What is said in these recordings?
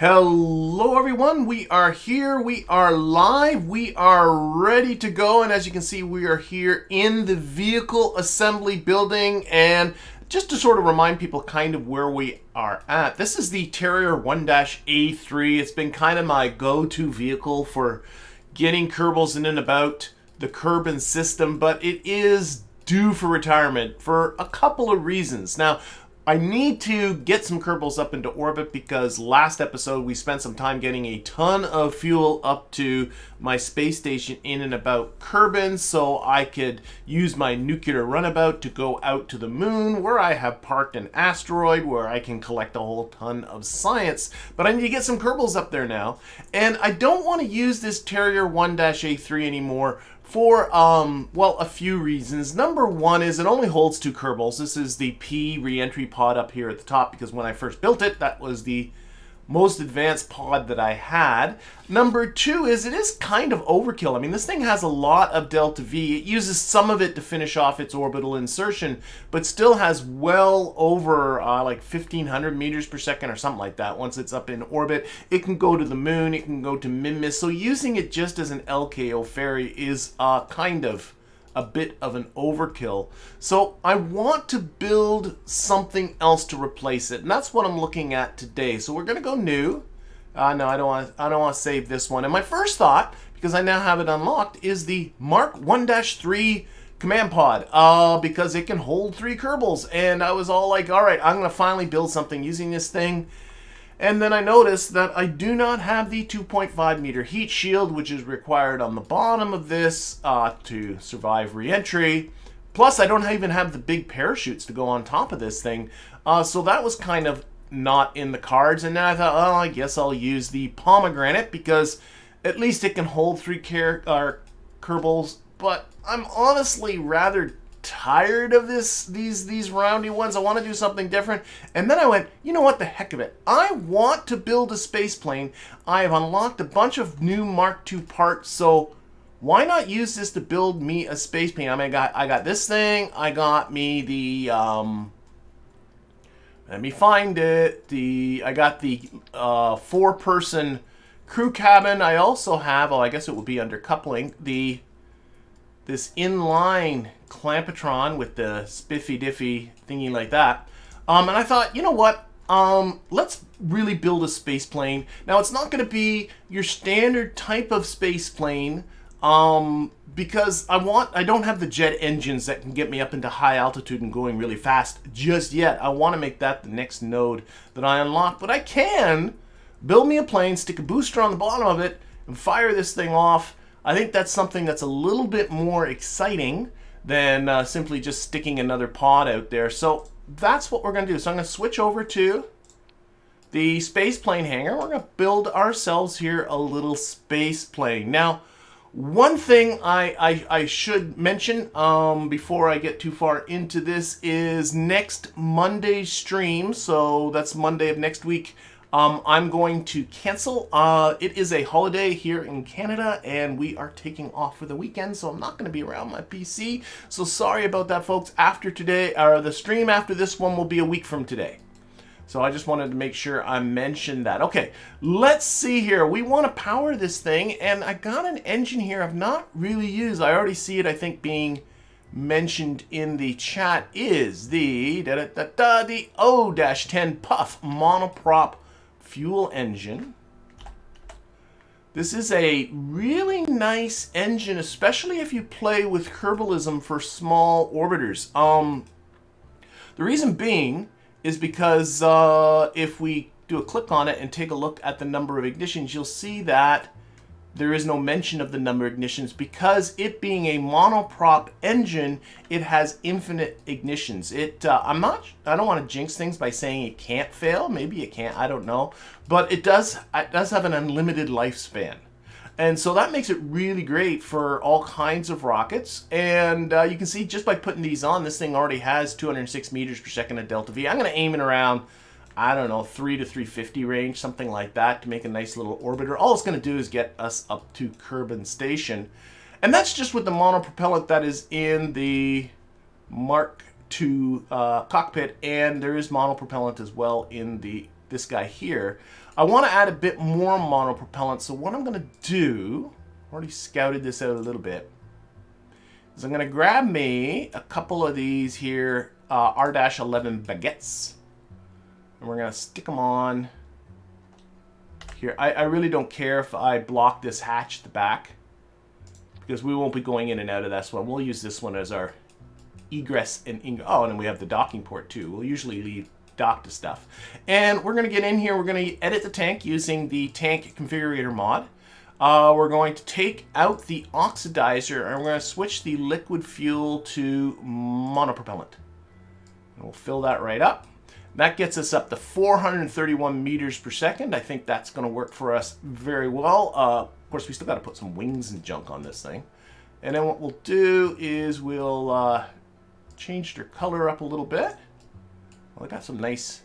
Hello everyone, we are here, we are live, we are ready to go, and as you can see we are here in the vehicle assembly building. And just to sort of remind people kind of where we are at, this is the Terrier 1-A3. It's been kind of my go-to vehicle for getting Kerbals in and about the Kerbin system, but it is due for retirement for a couple of reasons. Now, I need to get some Kerbals up into orbit because last episode we spent some time getting a ton of fuel up to my space station in and about Kerbin so I could use my nuclear runabout to go out to the moon where I have parked an asteroid where I can collect a whole ton of science. But I need to get some Kerbals up there now, and I don't want to use this Terrier 1-A3 anymore for, well, a few reasons. Number one is it only holds 2 Kerbals. This is the P re-entry pod up here at the top because when I first built it, that was the most advanced pod that I had. Number two is it is kind of overkill. I mean, this thing has a lot of delta V. It uses some of it to finish off its orbital insertion, but still has well over like 1,500 meters per second or something like that. Once it's up in orbit, it can go to the moon, it can go to Minmus. So using it just as an LKO ferry is kind of a bit of an overkill. So I want to build something else to replace it, and that's what I'm looking at today. So we're going to go new. No, I don't want to save this one. And my first thought, because I now have it unlocked, is the Mark 1-3 command pod, because it can hold 3 Kerbals. And I was all like, all right, I'm going to finally build something using this thing. And then I noticed that I do not have the 2.5 meter heat shield, which is required on the bottom of this to survive re-entry. Plus, I don't even have the big parachutes to go on top of this thing. So that was kind of not in the cards. And then I thought, oh, I guess I'll use the pomegranate because at least it can hold 3 Kerbals. But I'm honestly rather tired of these roundy ones. I want to do something different. And then I went, you know what, the heck of it. I want to build a space plane. I have unlocked a bunch of new Mark II parts, so why not use this to build me a space plane? I mean, I got this thing. I got me the let me find it. I got the 4-person crew cabin. I also have, oh, I guess it will be under coupling, this inline clampetron with the spiffy diffy thingy like that. And I thought, you know what? Let's really build a space plane. Now, it's not going to be your standard type of space plane, because I don't have the jet engines that can get me up into high altitude and going really fast just yet. I want to make that the next node that I unlock. But I can build me a plane, stick a booster on the bottom of it, and fire this thing off. I think that's something that's a little bit more exciting than simply just sticking another pod out there. So that's what we're going to do. So I'm going to switch over to the space plane hangar. We're going to build ourselves here a little space plane. Now, one thing I should mention before I get too far into this is next Monday's stream. So that's Monday of next week. I'm going to cancel. It is a holiday here in Canada, and we are taking off for the weekend, so I'm not going to be around my PC. So sorry about that, folks. After today, or the stream after this one will be a week from today. So I just wanted to make sure I mentioned that. Okay, let's see here. We want to power this thing, and I got an engine here I've not really used. I already see it, I think, being mentioned in the chat. Is the O-10 Puff monoprop fuel engine. This is a really nice engine, especially if you play with Kerbalism for small orbiters. The reason being is because if we do a click on it and take a look at the number of ignitions, you'll see that there is no mention of the number of ignitions because it being a monoprop engine, it has infinite ignitions. I don't want to jinx things by saying it can't fail. Maybe it can't, I don't know. But it does have an unlimited lifespan. And so that makes it really great for all kinds of rockets. And you can see just by putting these on, this thing already has 206 meters per second of delta V. I'm going to aim it around, I don't know, 3 to 350 range, something like that, to make a nice little orbiter. All it's going to do is get us up to Kerbin Station. And that's just with the monopropellant that is in the Mark II cockpit, and there is monopropellant as well in the this guy here. I want to add a bit more monopropellant, so what I'm going to do, I've already scouted this out a little bit, is I'm going to grab me a couple of these here R-11 baguettes, and we're going to stick them on here. I really don't care if I block this hatch at the back, because we won't be going in and out of this one. We'll use this one as our egress and ingress. Oh, and then we have the docking port too. We'll usually leave dock to stuff. And we're going to get in here. We're going to edit the tank using the tank configurator mod. We're going to take out the oxidizer, and we're going to switch the liquid fuel to monopropellant. And we'll fill that right up. That gets us up to 431 meters per second. I think that's going to work for us very well. Of course, we still got to put some wings and junk on this thing. And then what we'll do is we'll change their color up a little bit. Well, I got some nice,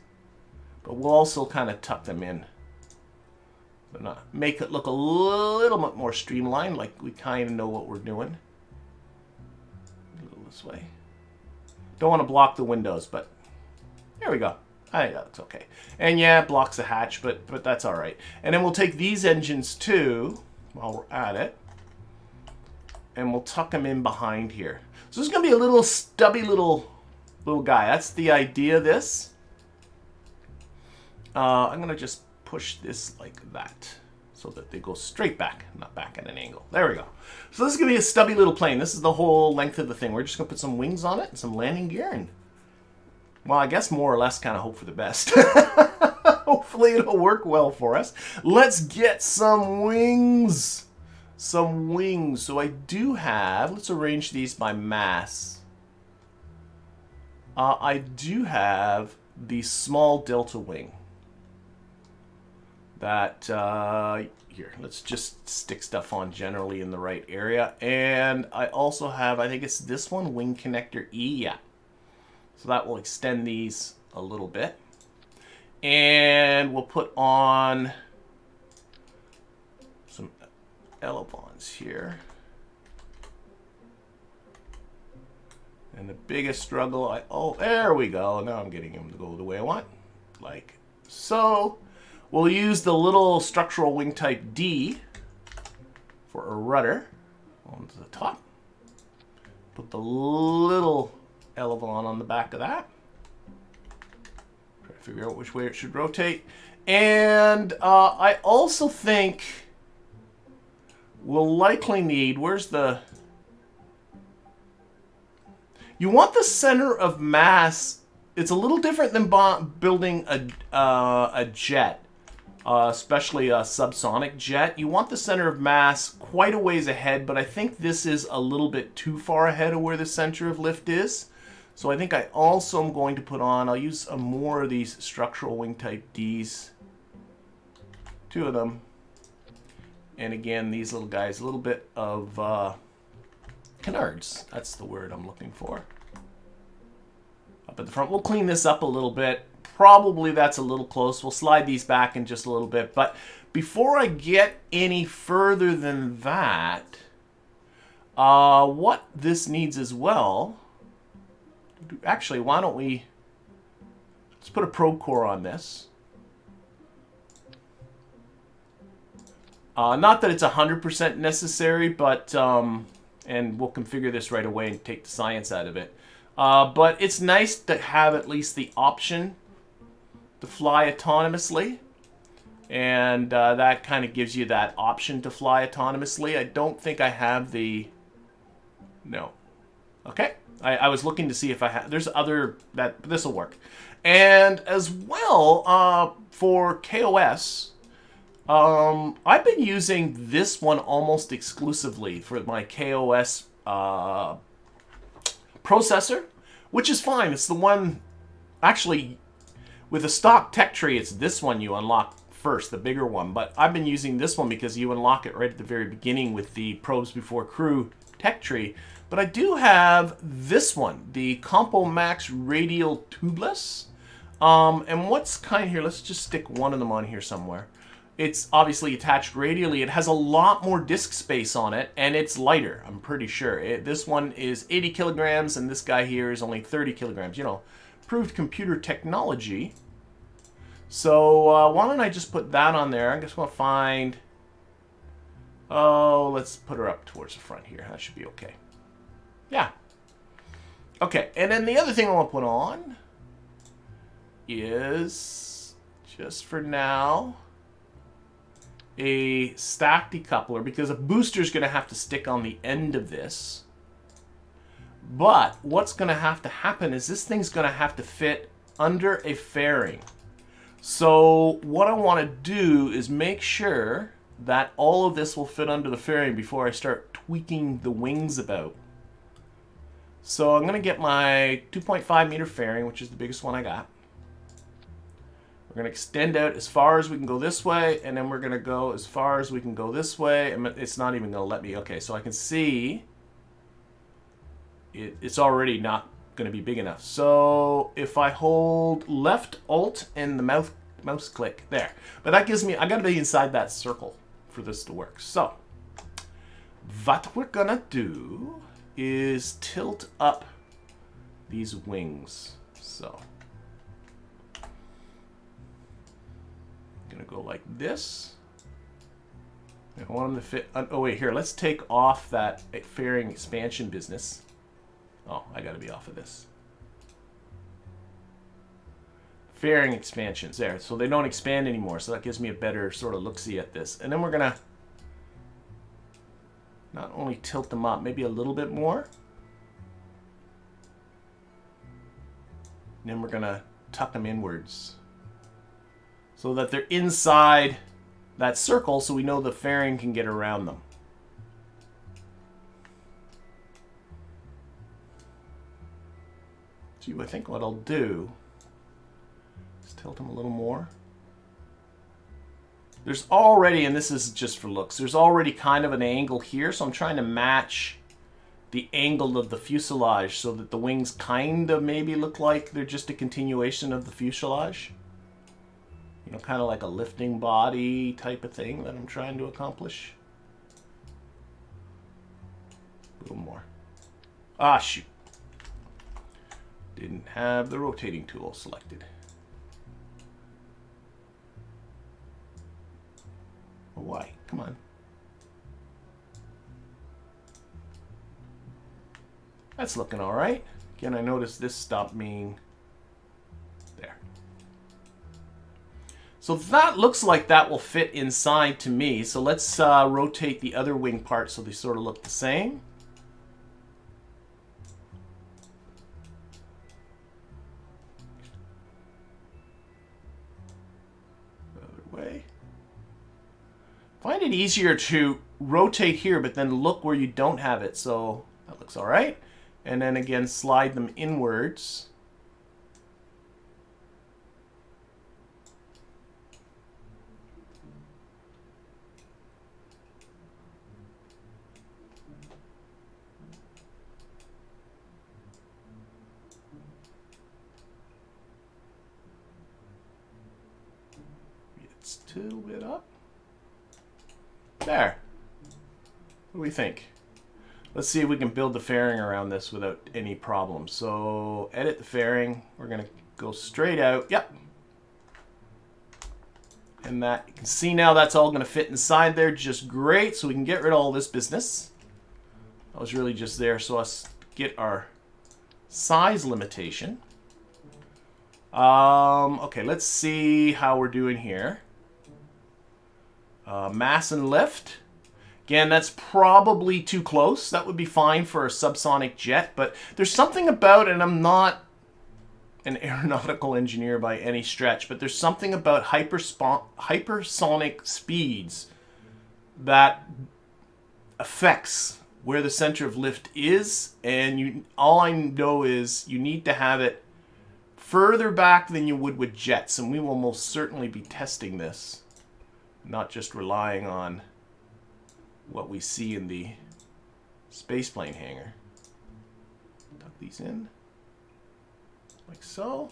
but we'll also kind of tuck them in. So not make it look a little bit more streamlined, like we kind of know what we're doing. A little this way. Don't want to block the windows, but there we go. I think that's okay. And yeah, it blocks the hatch, but that's all right. And then we'll take these engines too, while we're at it, and we'll tuck them in behind here. So this is going to be a little stubby little guy. That's the idea of this. I'm going to just push this like that so that they go straight back, not back at an angle. There we go. So this is going to be a stubby little plane. This is the whole length of the thing. We're just going to put some wings on it and some landing gear, and well, I guess more or less kind of hope for the best. Hopefully it'll work well for us. Let's get some wings. Some wings. So I do have, let's arrange these by mass. I do have the small delta wing. That, here, let's just stick stuff on generally in the right area. And I also have, I think it's this one, wing connector E, yeah. So that will extend these a little bit. And we'll put on some elevons here. And the biggest struggle, oh, there we go. Now I'm getting him to go the way I want. Like so. We'll use the little structural wing type D for a rudder onto the top. Put the little elevon on the back of that. Try to figure out which way it should rotate. And I also think we'll likely need, where's the... You want the center of mass. It's a little different than building a jet, especially a subsonic jet. You want the center of mass quite a ways ahead, but I think this is a little bit too far ahead of where the center of lift is. So I think I also am going to put on, I'll use more of these structural wing type Ds. 2 of them. And again, these little guys, a little bit of canards. That's the word I'm looking for. Up at the front. We'll clean this up a little bit. Probably that's a little close. We'll slide these back in just a little bit. But before I get any further than that, what this needs as well, actually, why don't we, let's put a probe core on this. Not that it's 100% necessary, but, and we'll configure this right away and take the science out of it. But it's nice to have at least the option to fly autonomously. And that kind of gives you that option to fly autonomously. I don't think I have the... No. Okay. I was looking to see if I have... There's other... This will work. And as well, for KOS... I've been using this one almost exclusively for my KOS processor, which is fine. It's the one, actually, with a stock tech tree, it's this one you unlock first, the bigger one. But I've been using this one because you unlock it right at the very beginning with the probes before crew tech tree. But I do have this one, the Compo Max Radial Tubeless. And what's kind of here, let's just stick one of them on here somewhere. It's obviously attached radially. It has a lot more disk space on it, and it's lighter, I'm pretty sure. This one is 80 kilograms, and this guy here is only 30 kilograms. You know, proved computer technology. So why don't I just put that on there? I guess we'll find... Oh, let's put her up towards the front here. That should be okay. Yeah. Okay, and then the other thing I want to put on is, just for now, a stack decoupler, because a booster is going to have to stick on the end of this. But what's going to have to happen is this thing's going to have to fit under a fairing. So what I want to do is make sure that all of this will fit under the fairing before I start tweaking the wings about. So I'm going to get my 2.5 meter fairing, which is the biggest one I got. We're going to extend out as far as we can go this way, and then we're going to go as far as we can go this way. And it's not even going to let me. Okay, so I can see it's already not going to be big enough. So if I hold left Alt and the mouse click there, but that gives me, I got to be inside that circle for this to work. So what we're going to do is tilt up these wings. So I'm going to go like this. I want them to fit. Oh, wait, here. Let's take off that fairing expansion business. Oh, I got to be off of this. Fairing expansions there. So they don't expand anymore. So that gives me a better sort of look-see at this. And then we're going to not only tilt them up, maybe a little bit more. And then we're going to tuck them inwards so that they're inside that circle so we know the fairing can get around them. So I think what I'll do is tilt them a little more. There's already, and this is just for looks, there's already kind of an angle here, so I'm trying to match the angle of the fuselage so that the wings kind of maybe look like they're just a continuation of the fuselage. You know, kind of like a lifting body type of thing that I'm trying to accomplish. A little more. Ah, shoot. Didn't have the rotating tool selected. Oh, why? Come on. That's looking all right. Again, I noticed this stopped being there. So that looks like that will fit inside to me. So let's rotate the other wing part so they sort of look the same. Other way. Find it easier to rotate here, but then look where you don't have it. So that looks all right. And then again, slide them inwards. It's a little bit up. There. What do we think? Let's see if we can build the fairing around this without any problems. So edit the fairing. We're going to go straight out. Yep. And that, you can see now that's all going to fit inside there just great. So we can get rid of all this business. That was really just there so us get our size limitation. Okay, let's see how we're doing here. Mass and lift. Again, that's probably too close. That would be fine for a subsonic jet, but there's something about, and I'm not an aeronautical engineer by any stretch, but there's something about hypersonic speeds that affects where the center of lift is, and all I know is you need to have it further back than you would with jets, and we will most certainly be testing this, not just relying on what we see in the spaceplane hangar. Tuck these in, like so.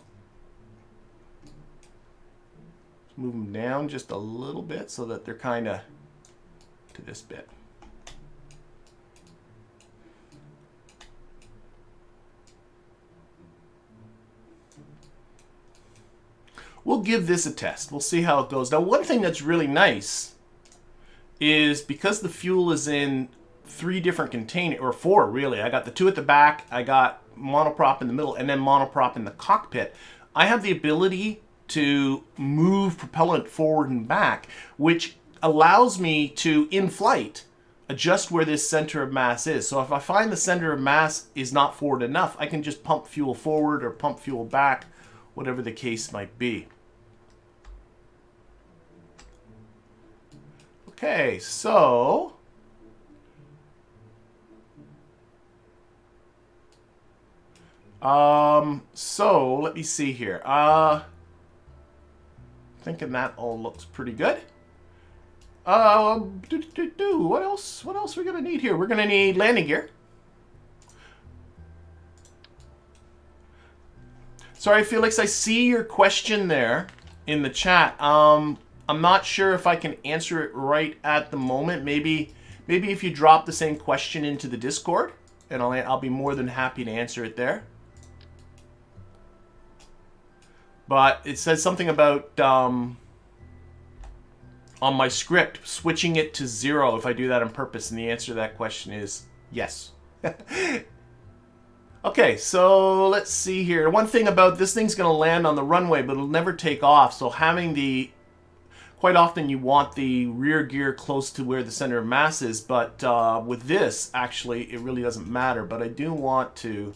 Let's move them down just a little bit so that they're kind of to this bit. We'll give this a test. We'll see how it goes. Now, one thing that's really nice is because the fuel is in 3 different containers, or 4 really. I got the 2 at the back, I got monoprop in the middle, and then monoprop in the cockpit. I have the ability to move propellant forward and back, which allows me to, in flight, adjust where this center of mass is. So if I find the center of mass is not forward enough, I can just pump fuel forward or pump fuel back, whatever the case might be. Okay, so let me see here. Thinking that all looks pretty good. What else? What else are we gonna need here? We're gonna need landing gear. Sorry, Felix, I see your question there in the chat. I'm not sure if I can answer it right at the moment. Maybe if you drop the same question into the Discord, and I'll be more than happy to answer it there. But it says something about on my script switching it to 0 if I do that on purpose, and the answer to that question is yes. Okay, so let's see here. One thing about this thing's going to land on the runway, but it'll never take off. So having the, quite often you want the rear gear close to where the center of mass is, but with this, actually, it really doesn't matter. But I do want to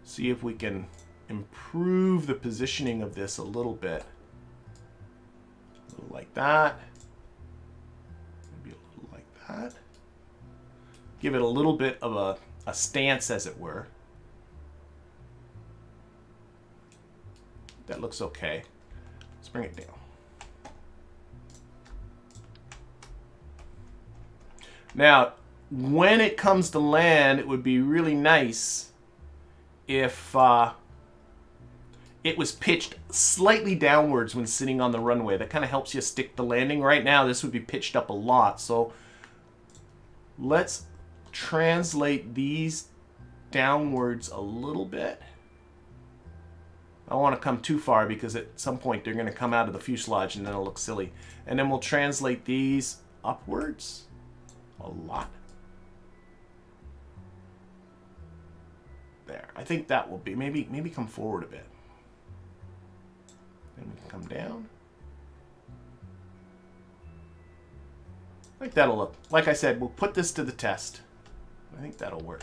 see if we can improve the positioning of this a little bit. A little like that. Maybe a little like that. Give it a little bit of a stance, as it were. That looks okay. Let's bring it down. Now, when it comes to land, it would be really nice if it was pitched slightly downwards when sitting on the runway. That kind of helps you stick the landing. Right now, this would be pitched up a lot. So let's translate these downwards a little bit. I don't want to come too far because at some point they're going to come out of the fuselage and then it'll look silly. And then we'll translate these upwards a lot. There. I think that will be, maybe come forward a bit. Then we can come down. I think that'll look, like I said, we'll put this to the test. I think that'll work.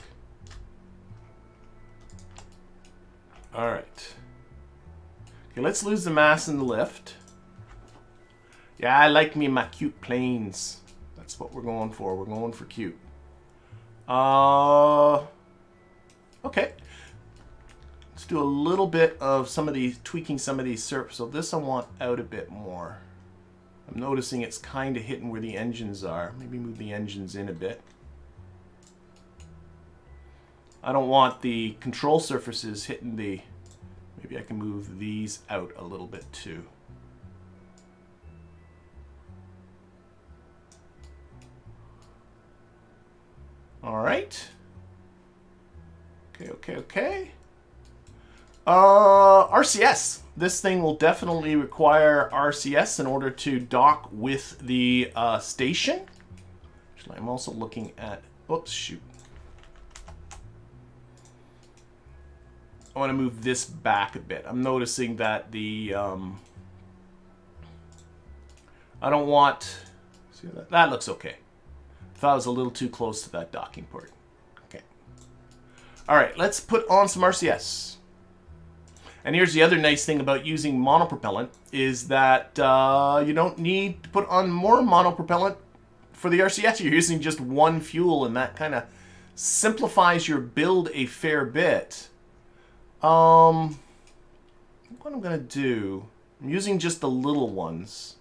All right. Okay, let's lose the mass in the lift. Yeah, I like me my cute planes. That's what we're going for. We're going for cute. Okay. Let's do a little bit of some of these, tweaking some of these surfaces. So this I want out a bit more. I'm noticing it's kind of hitting where the engines are. Maybe move the engines in a bit. I don't want the control surfaces hitting the... Maybe I can move these out a little bit too. All right. Okay. RCS. This thing will definitely require RCS in order to dock with the station. Actually, I'm also looking at... Oops, shoot. I want to move this back a bit. I'm noticing that the... I don't want... See, that looks okay. I thought I was a little too close to that docking port. Okay. All right, let's put on some RCS. And here's the other nice thing about using monopropellant is that you don't need to put on more monopropellant for the RCS. You're using just one fuel, and that kind of simplifies your build a fair bit. What I'm going to do, I'm using just the little ones.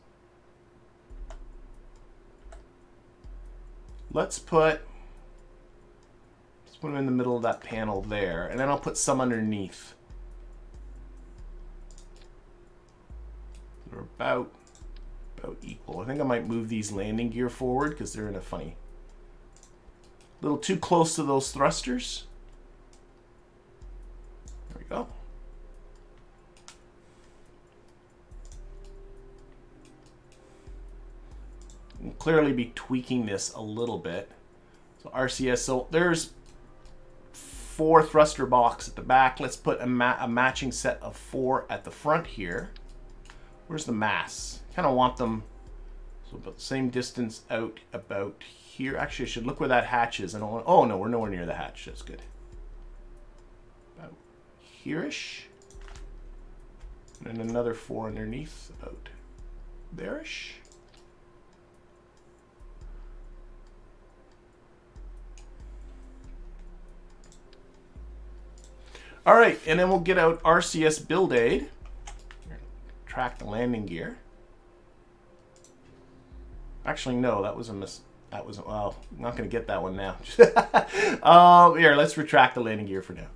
Let's put them in the middle of that panel there, and then I'll put some underneath. They're about equal. I think I might move these landing gear forward because they're in a funny... A little too close to those thrusters. There we go. We'll clearly be tweaking this a little bit. So RCS, so there's 4 thruster box at the back. Let's put a matching set of 4 at the front here. Where's the mass? Kind of want them so about the same distance out about here. Actually, I should look where that hatch is. I don't want, oh no, we're nowhere near the hatch. That's good. About here-ish. And another 4 underneath, about there-ish. All right, and then we'll get out RCS Build Aid. Track the landing gear. Actually, no, that was a well, I'm not going to get that one now. Here, let's retract the landing gear for now.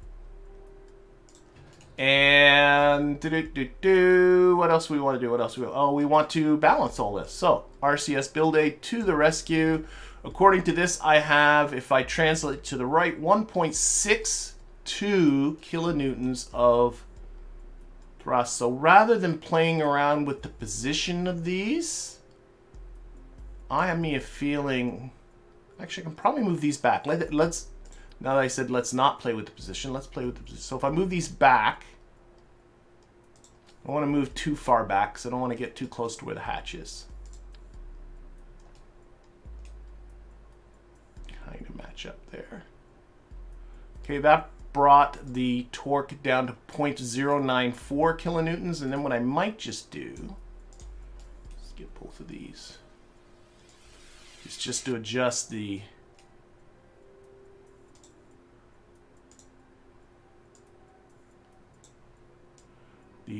And what else do we want to do? What else do we? Oh, we want to balance all this. So RCS Build Aid to the rescue. According to this, I have, if I translate to the right, 1.62 kilonewtons of thrust. So rather than playing around with the position of these, I have me a feeling. Actually, I can probably move these back. Let's. Now that I said let's not play with the position, let's play with the position. So if I move these back, I don't want to move too far back because I don't want to get too close to where the hatch is. Kind of match up there. Okay, that brought the torque down to 0.094 kilonewtons, and then what I might just do, let's get both of these, is just to adjust the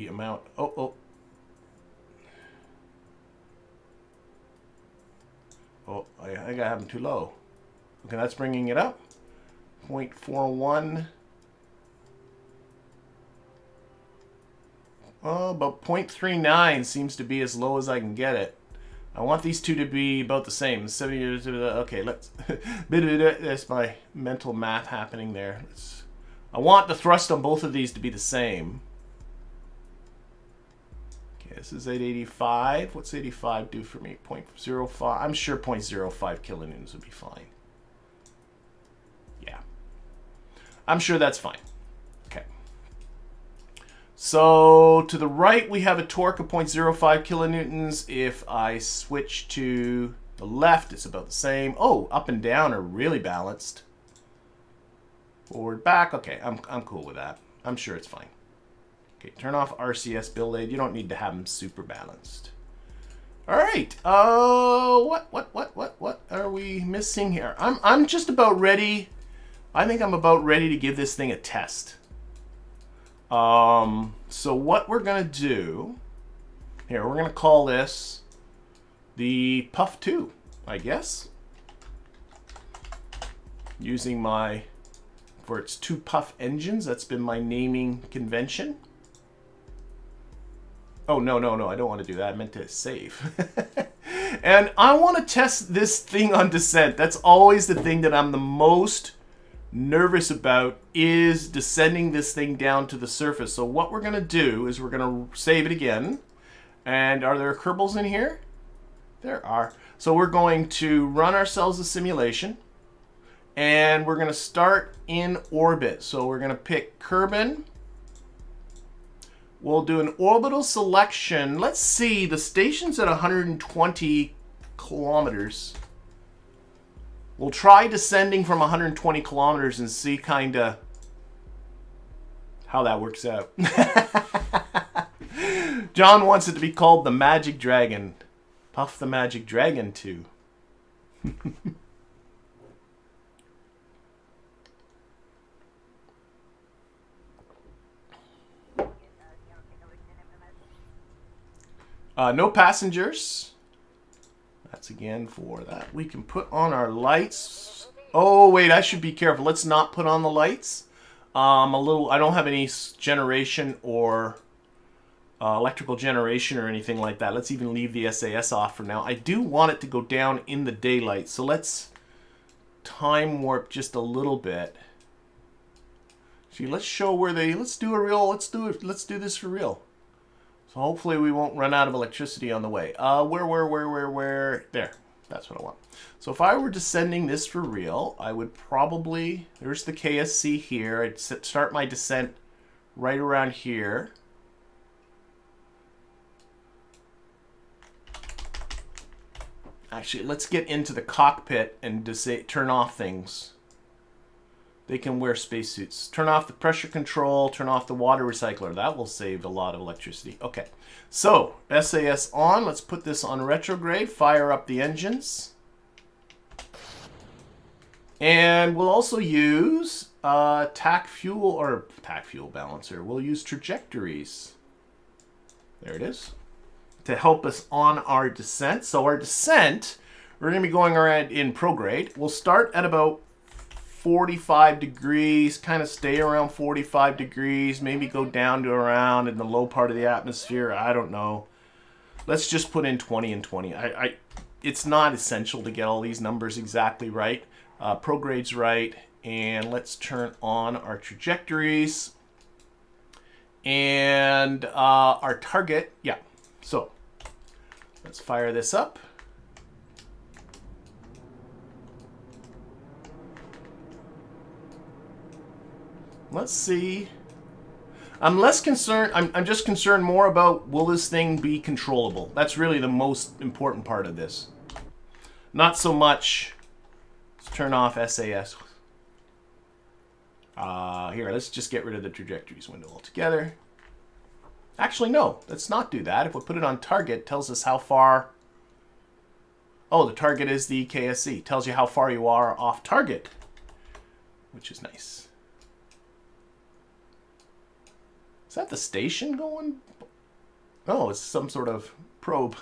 amount. Oh, I think I have them too low. Okay, that's bringing it up. 0.41. Oh, about 0.39 seems to be as low as I can get it. I want these two to be about the same. 70. Okay, let's. That's my mental math happening there. I want the thrust on both of these to be the same. Okay, this is 885. What's 85 do for me? 0.05. I'm sure 0.05 kilonewtons would be fine. Yeah, I'm sure that's fine. Okay. So to the right, we have a torque of 0.05 kilonewtons. If I switch to the left, it's about the same. Oh, up and down are really balanced. Forward, back. Okay, I'm cool with that. I'm sure it's fine. Okay, turn off RCS Build Aid. You don't need to have them super balanced. All right. What are we missing here? I'm just about ready. I think I'm about ready to give this thing a test. So what we're gonna do here, we're gonna call this the Puff 2, I guess. Using my, for its 2 Puff engines, that's been my naming convention. Oh, no, I don't want to do that. I meant to save. And I want to test this thing on descent. That's always the thing that I'm the most nervous about, is descending this thing down to the surface. So what we're going to do is we're going to save it again. And are there Kerbals in here? There are. So we're going to run ourselves a simulation. And we're going to start in orbit. So we're going to pick Kerbin. We'll do an orbital selection. Let's see, the station's at 120 kilometers. We'll try descending from 120 kilometers and see kind of how that works out. John wants it to be called the Magic Dragon. Puff the Magic Dragon 2. No passengers. That's again for that. We can put on our lights. Oh, wait, I should be careful. Let's not put on the lights. I don't have any generation or electrical generation or anything like that. Let's even leave the SAS off for now. I do want it to go down in the daylight. So let's time warp just a little bit. See, let's show where let's do this for real. So hopefully we won't run out of electricity on the way. Where? There. That's what I want. So if I were descending this for real, I would probably, there's the KSC here. I'd start my descent right around here. Actually, let's get into the cockpit and turn off things. They can wear spacesuits. Turn off the pressure control, turn off the water recycler. That will save a lot of electricity. Okay, so SAS on. Let's put this on retrograde. Fire up the engines. And we'll also use TAC fuel balancer. We'll use trajectories. There it is. To help us on our descent. So our descent, we're going to be going around in prograde. We'll start at about 45 degrees, kind of stay around 45 degrees, maybe go down to around in the low part of the atmosphere. I don't know. Let's just put in 20 and 20. It's not essential to get all these numbers exactly right. Prograde's right. And let's turn on our trajectories. And our target, yeah. So let's fire this up. Let's see. I'm less concerned. I'm just concerned more about, will this thing be controllable? That's really the most important part of this. Not so much. Let's turn off SAS. Here, let's just get rid of the trajectories window altogether. Actually, no, let's not do that. If we put it on target, it tells us how far. Oh, the target is the KSC. It tells you how far you are off target, which is nice. Is that the station going? Oh, it's some sort of probe.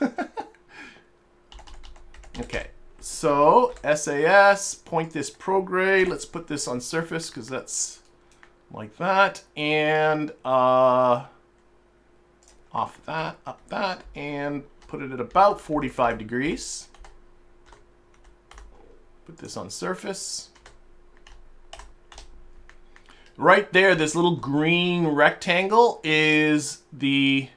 Okay, so SAS, point this prograde. Let's put this on surface because that's like that. And off that, up that, and put it at about 45 degrees. Put this on surface. Right there, this little green rectangle is the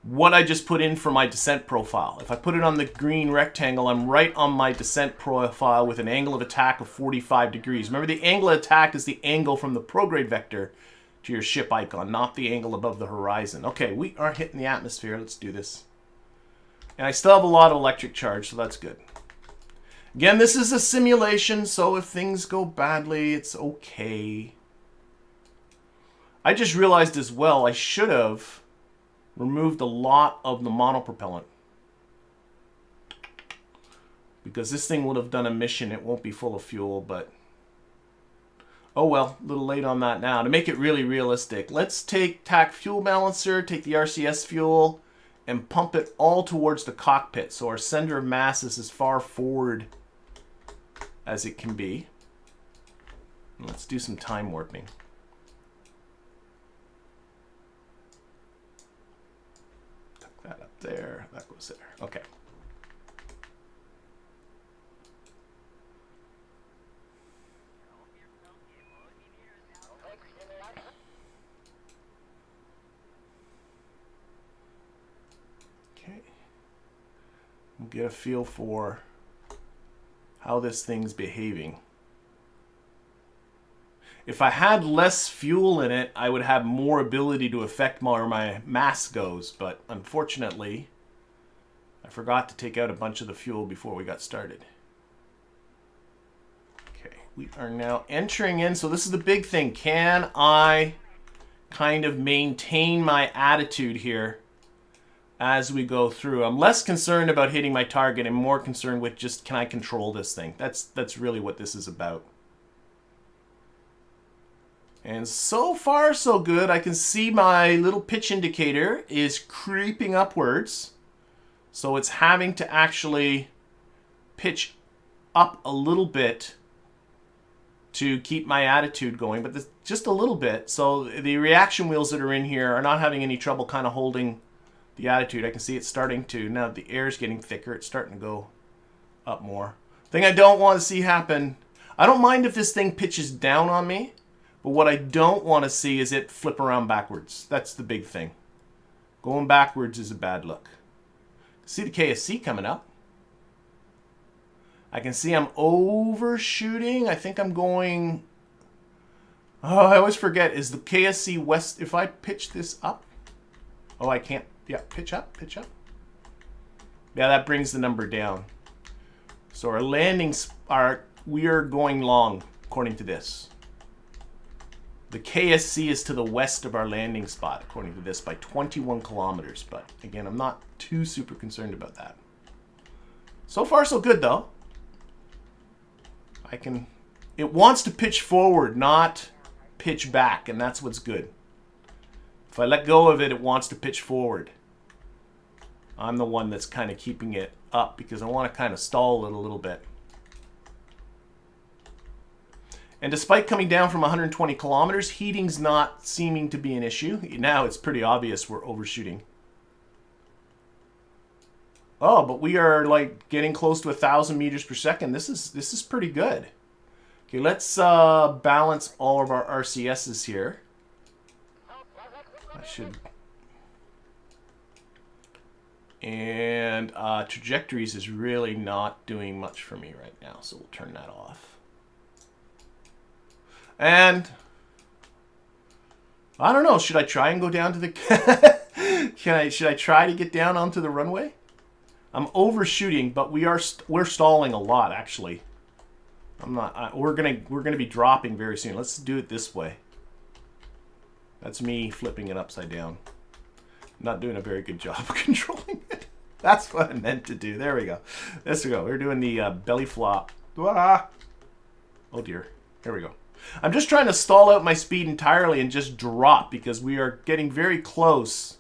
what I just put in for my descent profile. If I put it on the green rectangle, I'm right on my descent profile with an angle of attack of 45 degrees. Remember, the angle of attack is the angle from the prograde vector to your ship icon, not the angle above the horizon. Okay, we are hitting the atmosphere. Let's do this. And I still have a lot of electric charge, so that's good. Again, this is a simulation, so if things go badly, it's okay. I just realized as well, I should have removed a lot of the monopropellant. Because this thing would have done a mission. It won't be full of fuel, but oh well, a little late on that now. To make it really realistic, let's take TAC fuel balancer, take the RCS fuel, and pump it all towards the cockpit. So our center of mass is as far forward as it can be. And let's do some time warping. Tuck that up there. That goes there. Okay. Okay. We'll get a feel for how this thing's behaving. If I had less fuel in it, I would have more ability to affect where my mass goes, but unfortunately, I forgot to take out a bunch of the fuel before we got started. Okay, we are now entering in, so this is the big thing. Can I kind of maintain my attitude here as we go through? I'm less concerned about hitting my target and more concerned with just, can I control this thing? That's really what this is about. And so far so good. I can see my little pitch indicator is creeping upwards. So it's having to actually pitch up a little bit to keep my attitude going, but just a little bit. So the reaction wheels that are in here are not having any trouble kind of holding the attitude. I can see it's starting to, now the air is getting thicker, it's starting to go up more. Thing I don't want to see happen, I don't mind if this thing pitches down on me, but what I don't want to see is it flip around backwards. That's the big thing. Going backwards is a bad look. See the KSC coming up. I can see I'm overshooting. I think I'm going... Oh, I always forget. Is the KSC west... If I pitch this up... Oh, I can't... Yeah, pitch up, pitch up. Yeah, that brings the number down. So our landings are... We are going long, according to this. The KSC is to the west of our landing spot, according to this, by 21 kilometers. But, again, I'm not too super concerned about that. So far, so good, though. I can... It wants to pitch forward, not pitch back, and that's what's good. If I let go of it, it wants to pitch forward. I'm the one that's kind of keeping it up because I want to kind of stall it a little bit. And despite coming down from 120 kilometers, heating's not seeming to be an issue. Now it's pretty obvious we're overshooting. Oh, but we are like getting close to 1,000 meters per second. This is pretty good. Okay, let's balance all of our RCSs here. I should. And Trajectories is really not doing much for me right now, so we'll turn that off. And I don't know, should I try and go down to the should I try to get down onto the runway? I'm overshooting, but we're stalling a lot actually. I'm not we're going to be dropping very soon. Let's do it this way. That's me flipping it upside down. Not doing a very good job of controlling it. That's what I meant to do. There we go. There we go. We're doing the belly flop. Ah. Oh dear. Here we go. I'm just trying to stall out my speed entirely and just drop because we are getting very close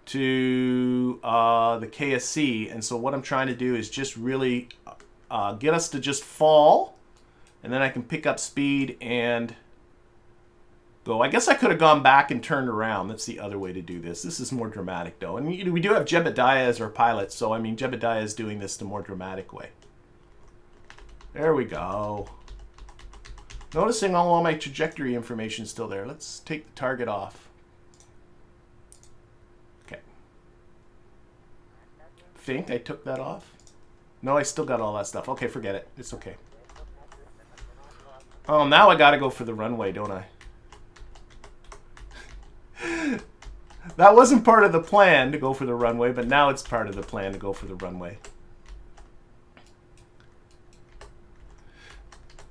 to the KSC. And so what I'm trying to do is just really get us to just fall. And then I can pick up speed and go. I guess I could have gone back and turned around. That's the other way to do this. This is more dramatic though. And we do have Jebediah as our pilot. So I mean Jebediah is doing this the more dramatic way. There we go. Noticing all my trajectory information is still there. Let's take the target off. Okay. Think I took that off? No, I still got all that stuff. Okay, forget it. It's okay. Oh, now I gotta go for the runway, don't I? That wasn't part of the plan to go for the runway, but now it's part of the plan to go for the runway.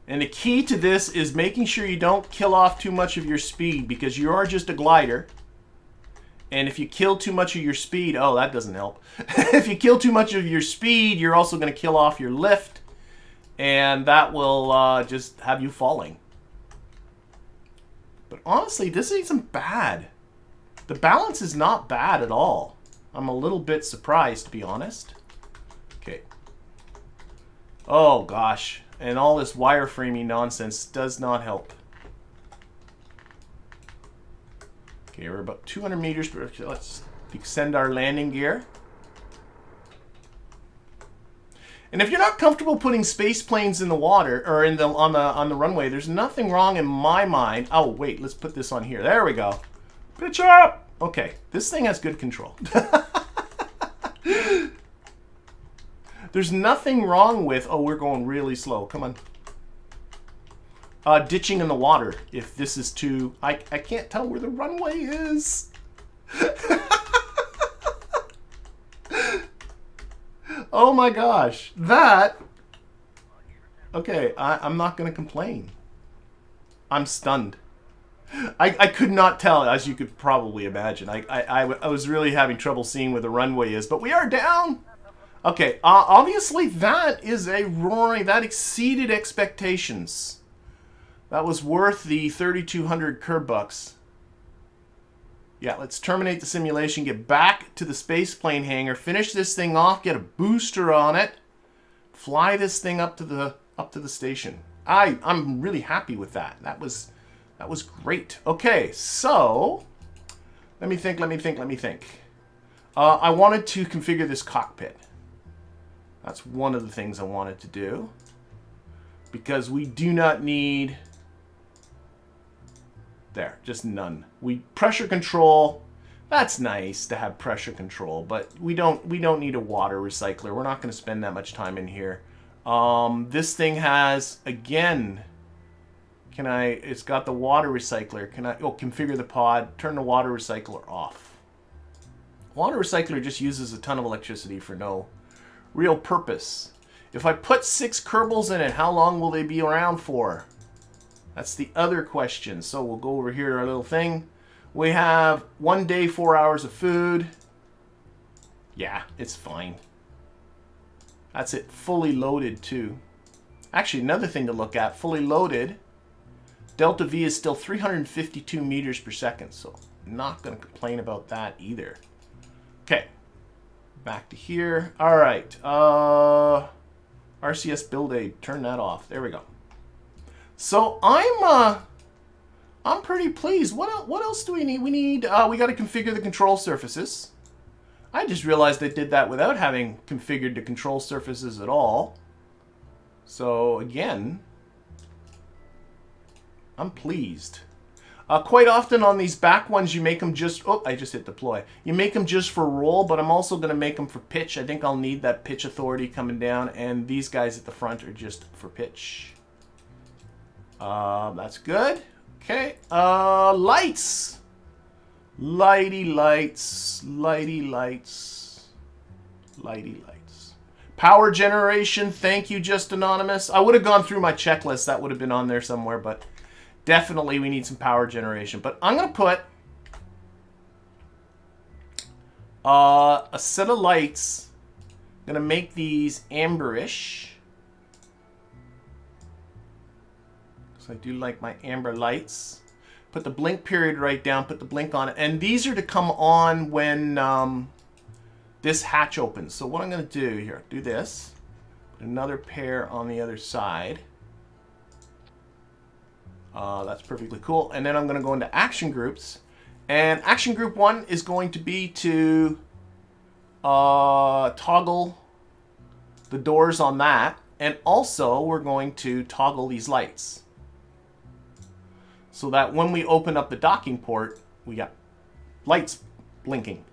And the key to this is making sure you don't kill off too much of your speed because you are just a glider. And if you kill too much of your speed, oh, that doesn't help. If you kill too much of your speed, you're also going to kill off your lift. And that will just have you falling. But honestly, this isn't bad. The balance is not bad at all. I'm a little bit surprised, to be honest. Okay. Oh, gosh. And all this wireframing nonsense does not help. Okay, we're about 200 meters. Let's extend our landing gear. And if you're not comfortable putting space planes in the water or in the on the runway, there's nothing wrong in my mind. Oh wait, let's put this on here. There we go. Pitch up. Okay, this thing has good control. There's nothing wrong with, oh, we're going really slow. Come on. Ditching in the water. If this is too, I can't tell where the runway is. Oh my gosh. That, okay, I'm not going to complain. I'm stunned. I could not tell, as you could probably imagine. I was really having trouble seeing where the runway is, but we are down. Okay, obviously that is a roaring, that exceeded expectations. That was worth the 3,200 Kerbucks. Yeah, let's terminate the simulation, get back to the spaceplane hangar, finish this thing off, get a booster on it, fly this thing up to the station. I'm really happy with that. That was great. Okay, so let me think. I wanted to configure this cockpit. That's one of the things I wanted to do. Because we do not need... There, just none. We pressure control That's nice to have pressure control, but we don't need a water recycler. We're not going to spend that much time in here. This thing has, again, it's got the water recycler. Configure the pod, turn the water recycler off. Water recycler just uses a ton of electricity for no real purpose. If I put 6 kerbals in it, how long will they be around for? That's the other question. So we'll go over here to our little thing. We have 1 day, 4 hours of food. Yeah, it's fine. That's it, fully loaded too. Actually, another thing to look at, fully loaded, delta V is still 352 meters per second, so not going to complain about that either. Okay, back to here. All right, RCS Build Aid, turn that off. There we go. So I'm pretty pleased. What else do we need? We got to configure the control surfaces. I just realized I did that without having configured the control surfaces at all. So again, I'm pleased. Quite often on these back ones, you make them just... Oh, I just hit deploy. You make them just for roll, but I'm also going to make them for pitch. I think I'll need that pitch authority coming down, and these guys at the front are just for pitch. That's good. Okay, lights. Lighty lights, lighty lights, lighty lights. Power generation, thank you, Just Anonymous. I would have gone through my checklist. That would have been on there somewhere, but definitely we need some power generation. But I'm going to put a set of lights. I'm going to make these amberish. I do like my amber lights. Put the blink period right down, put the blink on it. And these are to come on when this hatch opens. So what I'm going to do here, do this. Put another pair on the other side. That's perfectly cool. And then I'm going to go into action groups. And action group 1 is going to be to toggle the doors on that. And also we're going to toggle these lights, so that when we open up the docking port, we got lights blinking.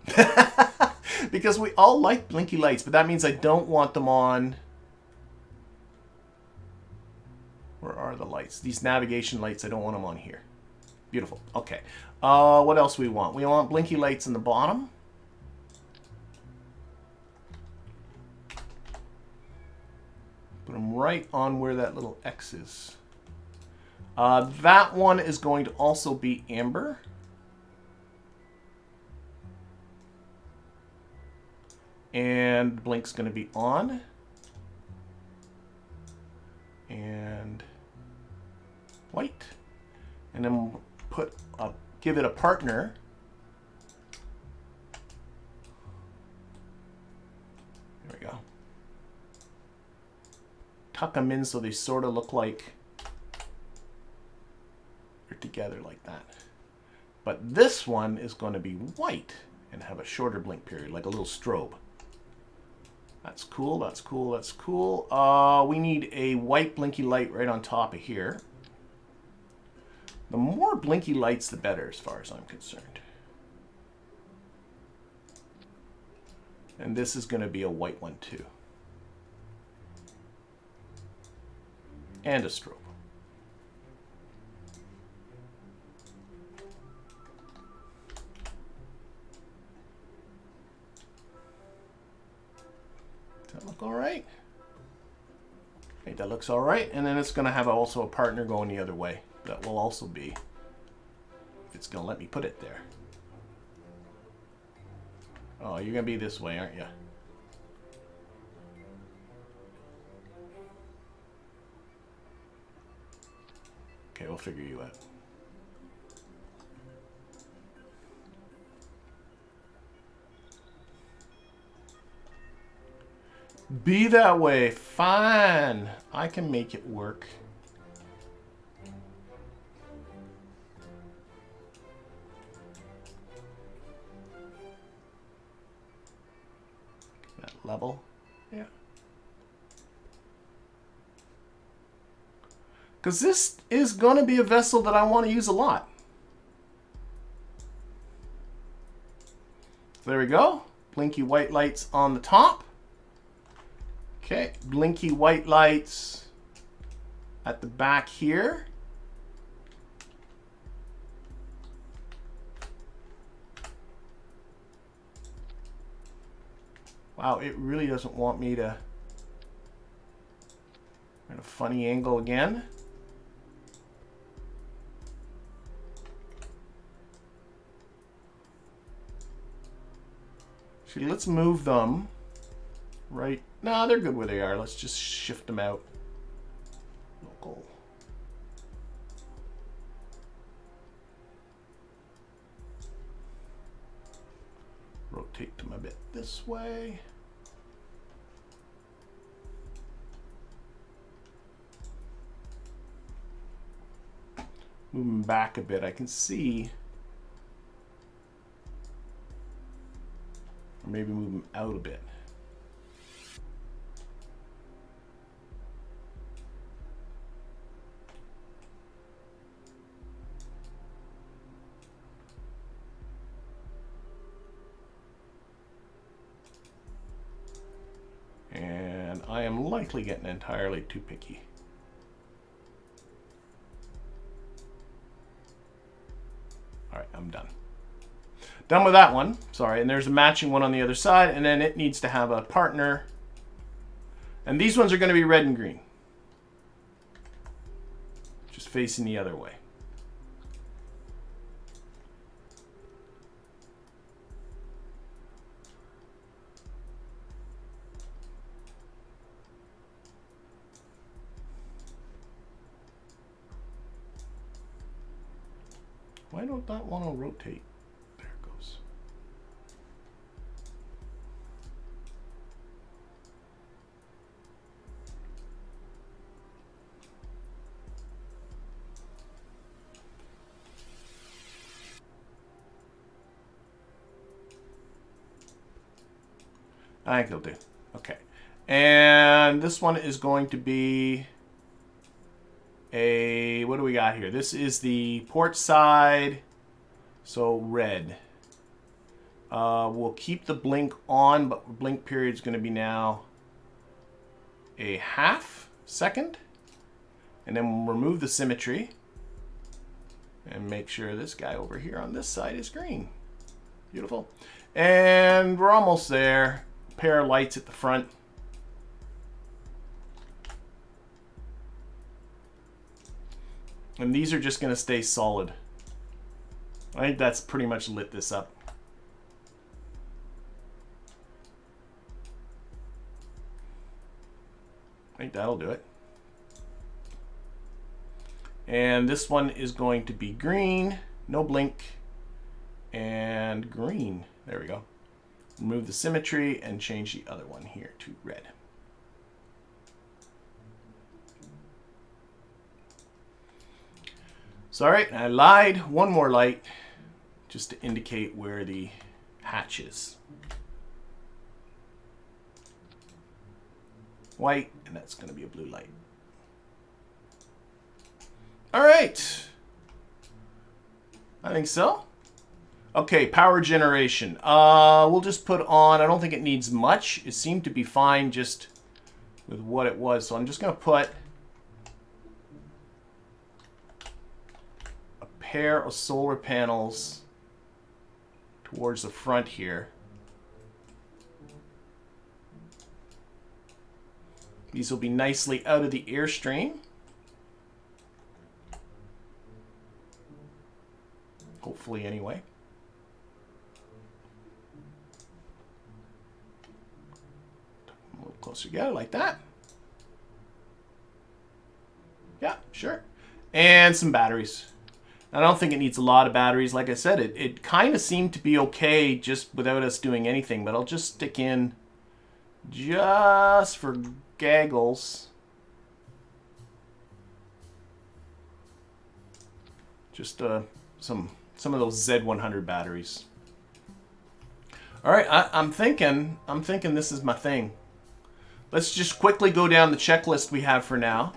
Because we all like blinky lights, but that means I don't want them on... Where are the lights? These navigation lights, I don't want them on here. Beautiful. Okay. What else we want? We want blinky lights in the bottom. Put them right on where that little X is. That one is going to also be amber. And blink's going to be on. And white. And then we'll give it a partner. There we go. Tuck them in so they sort of look like together like that. But this one is going to be white and have a shorter blink period, like a little strobe. That's cool, that's cool, that's cool. We need a white blinky light right on top of here. The more blinky lights, the better, as far as I'm concerned. And this is going to be a white one too. And a strobe. That look all right? I think that looks all right. And then it's going to have also a partner going the other way. That will also be, it's going to let me put it there. Oh, you're going to be this way, aren't you? Okay, we'll figure you out. Be that way. Fine. I can make it work. That level. Yeah. Because this is going to be a vessel that I want to use a lot. There we go. Blinky white lights on the top. Okay, blinky white lights at the back here. Wow, it really doesn't want me to. At a funny angle again. Actually, let's move them right. No, they're good where they are. Let's just shift them out. Local. Rotate them a bit this way. Move them back a bit. I can see. Or maybe move them out a bit. And I am likely getting entirely too picky. All right, I'm done. Done with that one. Sorry, and there's a matching one on the other side, and then it needs to have a partner. And these ones are going to be red and green. Just facing the other way. Why don't that want to rotate? There it goes. I think it'll do. Okay. And this one is going to be a, what do we got here? This is the port side, so red. We'll keep the blink on, but blink period is going to be now a ½ second. And then we'll remove the symmetry and make sure this guy over here on this side is green. Beautiful. And we're almost there. Pair of lights at the front. And these are just going to stay solid. I think that's pretty much lit this up. I think that'll do it. And this one is going to be green, no blink, and green. There we go. Remove the symmetry and change the other one here to red. Sorry, I lied. One more light just to indicate where the hatch is. White, and that's going to be a blue light. All right. I think so. Okay, power generation. We'll just put on, I don't think it needs much. It seemed to be fine just with what it was. So I'm just going to put a pair of solar panels towards the front here. These will be nicely out of the airstream. Hopefully, anyway. A little closer together, like that. Yeah, sure. And some batteries. I don't think it needs a lot of batteries. Like I said, it kind of seemed to be okay just without us doing anything. But I'll just stick in, just for gaggles, just some of those Z100 batteries. All right, I'm thinking this is my thing. Let's just quickly go down the checklist we have for now.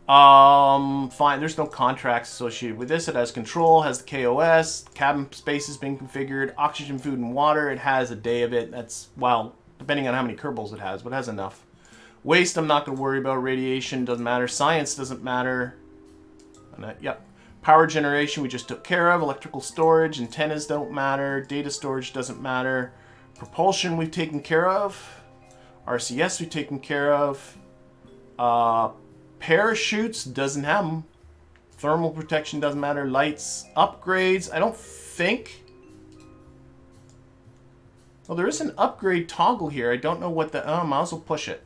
Fine. There's no contracts associated with this. It has control, has the KOS, cabin space has been configured, oxygen, food, and water. It has a day of it. That's, well, depending on how many kerbals it has, but it has enough. Waste, I'm not going to worry about. Radiation doesn't matter. Science doesn't matter. And that, yep. Power generation we just took care of. Electrical storage, antennas don't matter. Data storage doesn't matter. Propulsion we've taken care of. RCS we've taken care of. Parachutes, doesn't have them. Thermal protection doesn't matter. Lights, upgrades, I don't think. Well, there is an upgrade toggle here. I don't know what the... Oh, I might as well push it.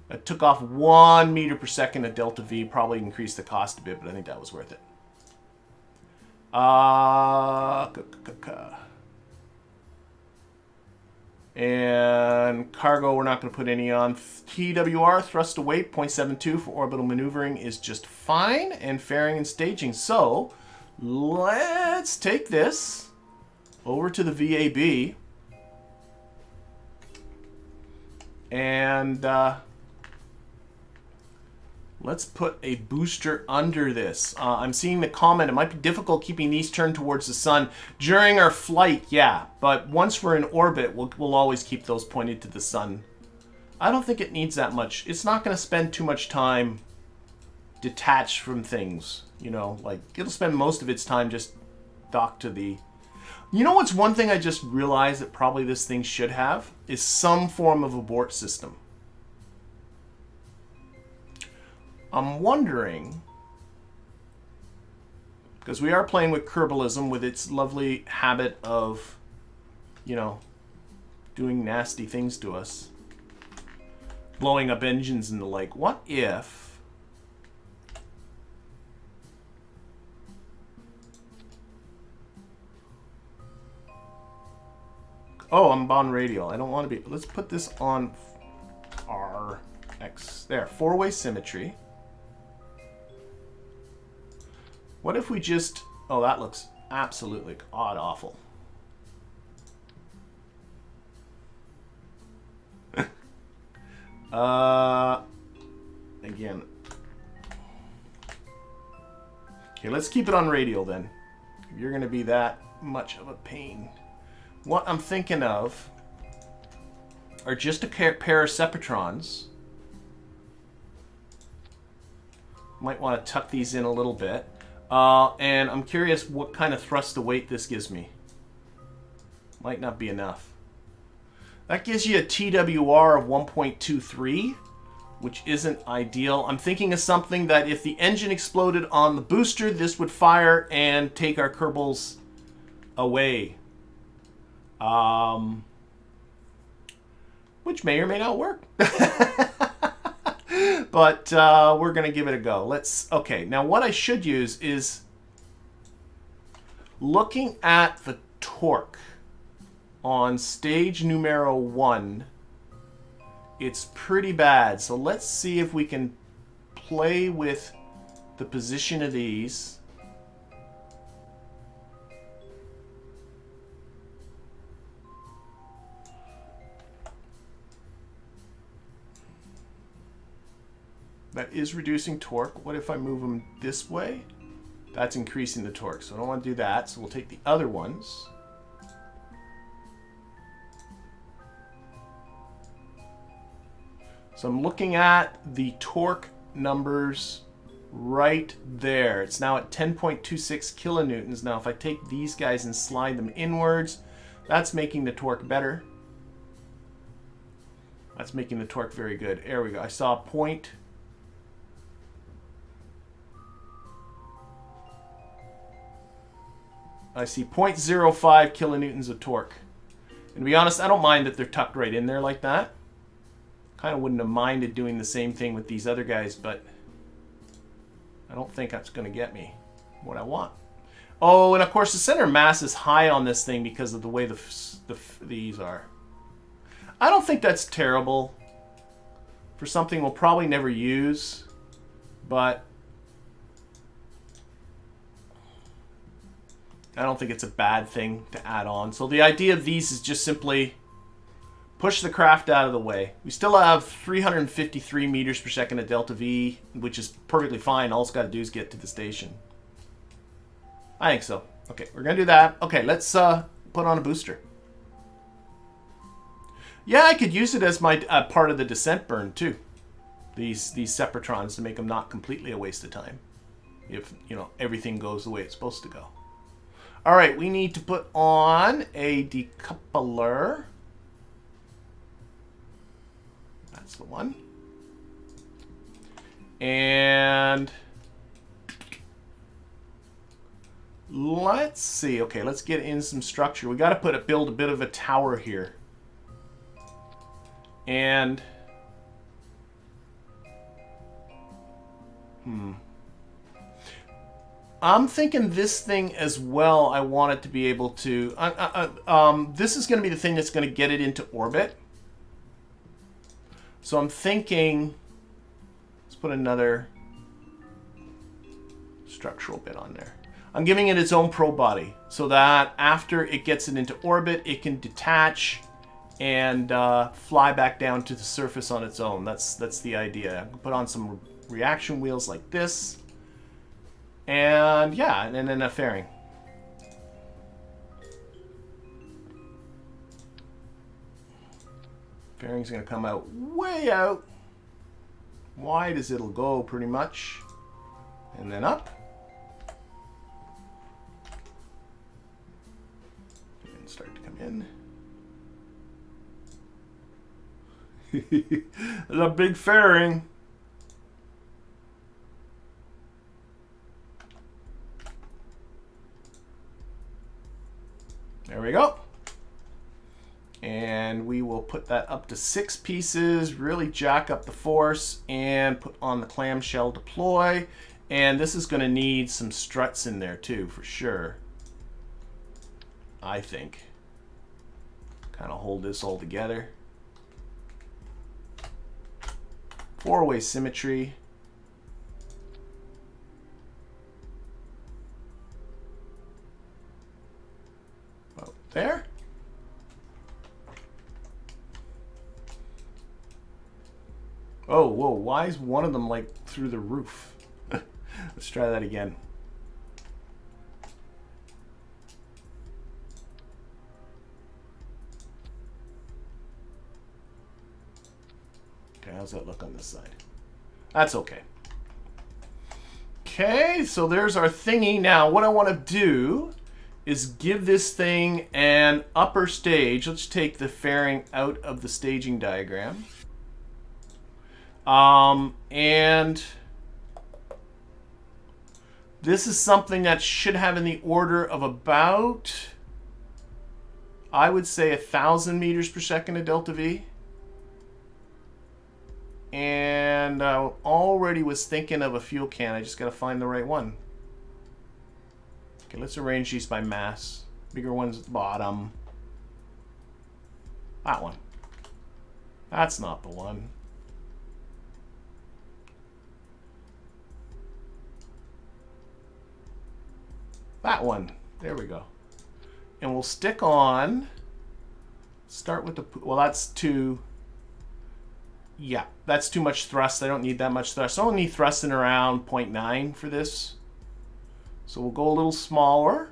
It took off 1 meter per second at delta V. Probably increased the cost a bit, but I think that was worth it. And cargo, we're not going to put any on. TWR, thrust to weight, 0.72 for orbital maneuvering is just fine. And fairing and staging. So, let's take this over to the VAB. And let's put a booster under this. I'm seeing the comment, it might be difficult keeping these turned towards the sun during our flight, yeah. But once we're in orbit, we'll always keep those pointed to the sun. I don't think it needs that much. It's not going to spend too much time detached from things. You know, like, it'll spend most of its time just docked to the... You know what's one thing I just realized that probably this thing should have? Is some form of abort system. I'm wondering, because we are playing with Kerbalism with its lovely habit of, you know, doing nasty things to us. Blowing up engines and the like. What if... Oh, I'm on radial. I don't want to be... Let's put this on RX. There, four-way symmetry. What if we just... Oh, that looks absolutely god-awful. Again. Okay, let's keep it on radial then. If you're going to be that much of a pain. What I'm thinking of are just a pair of Separatrons. Might want to tuck these in a little bit. And I'm curious what kind of thrust to weight this gives me. Might not be enough. That gives you a TWR of 1.23, which isn't ideal. I'm thinking of something that if the engine exploded on the booster, this would fire and take our kerbals away. Which may or may not work. But we're going to give it a go. Okay, now what I should use is looking at the torque on stage numero 1. It's pretty bad. So let's see if we can play with the position of these. That is reducing torque. What if I move them this way? That's increasing the torque. So I don't want to do that. So we'll take the other ones. So I'm looking at the torque numbers right there. It's now at 10.26 kilonewtons. Now if I take these guys and slide them inwards, that's making the torque better. That's making the torque very good. There we go. I saw a point. I see 0.05 kilonewtons of torque. And to be honest, I don't mind that they're tucked right in there like that. Kind of wouldn't have minded doing the same thing with these other guys, but I don't think that's going to get me what I want. Oh, and of course the center mass is high on this thing because of the way these are. I don't think that's terrible for something we'll probably never use, but I don't think it's a bad thing to add on. So the idea of these is just simply Push the craft out of the way. We still have 353 meters per second at delta V, which is perfectly fine. All it's got to do is get to the station. I think so. Okay, we're going to do that. Okay, let's put on a booster. Yeah, I could use it as my part of the descent burn, too. These separatrons to make them not completely a waste of time. If, you know, everything goes the way it's supposed to go. All right, we need to put on a decoupler. That's the one. And let's see. Okay, let's get in some structure. We got to build a bit of a tower here. And I'm thinking this thing as well. I want it to be able to. This is going to be the thing that's going to get it into orbit. So I'm thinking, let's put another structural bit on there. I'm giving it its own probe body so that after it gets it into orbit, it can detach and fly back down to the surface on its own. That's the idea. Put on some reaction wheels like this. And yeah, and then a fairing. Fairing's going to come out way out. Wide as it'll go, pretty much. And then up. And start to come in. There's a big fairing. There we go. And we will put that up to 6 pieces, really jack up the force, and put on the clamshell deploy. And this is going to need some struts in there too, for sure. I think. Kind of hold this all together. 4-way symmetry. About there. Oh, whoa, why is one of them like through the roof? Let's try that again. Okay, how's that look on this side? That's okay. Okay, so there's our thingy. Now, what I want to do is give this thing an upper stage. Let's take the fairing out of the staging diagram. And this is something that should have in the order of about, I would say, 1,000 meters per second at delta V. And I already was thinking of a fuel can. I just got to find the right one. Okay, let's arrange these by mass. Bigger ones at the bottom. That one. That's not the one. That one. There we go. And we'll stick on, start with the, well, that's too, yeah, that's too much thrust. I don't need that much thrust. I only need thrust in around 0.9 for this. So we'll go a little smaller.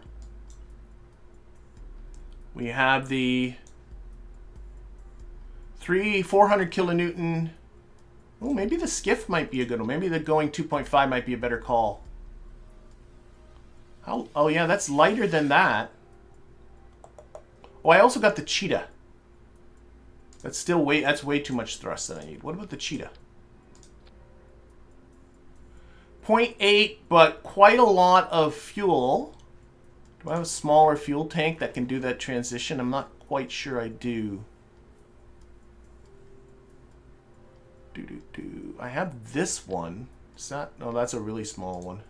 We have the 400 kilonewton. Oh, maybe the skiff might be a good one. Maybe the going 2.5 might be a better call. How, oh yeah, that's lighter than that. Oh, I also got the cheetah. That's still that's way too much thrust that I need. What about the cheetah? 0.8, but quite a lot of fuel. Do I have a smaller fuel tank that can do that transition? I'm not quite sure I do. I have this one. Is that? No, that's a really small one.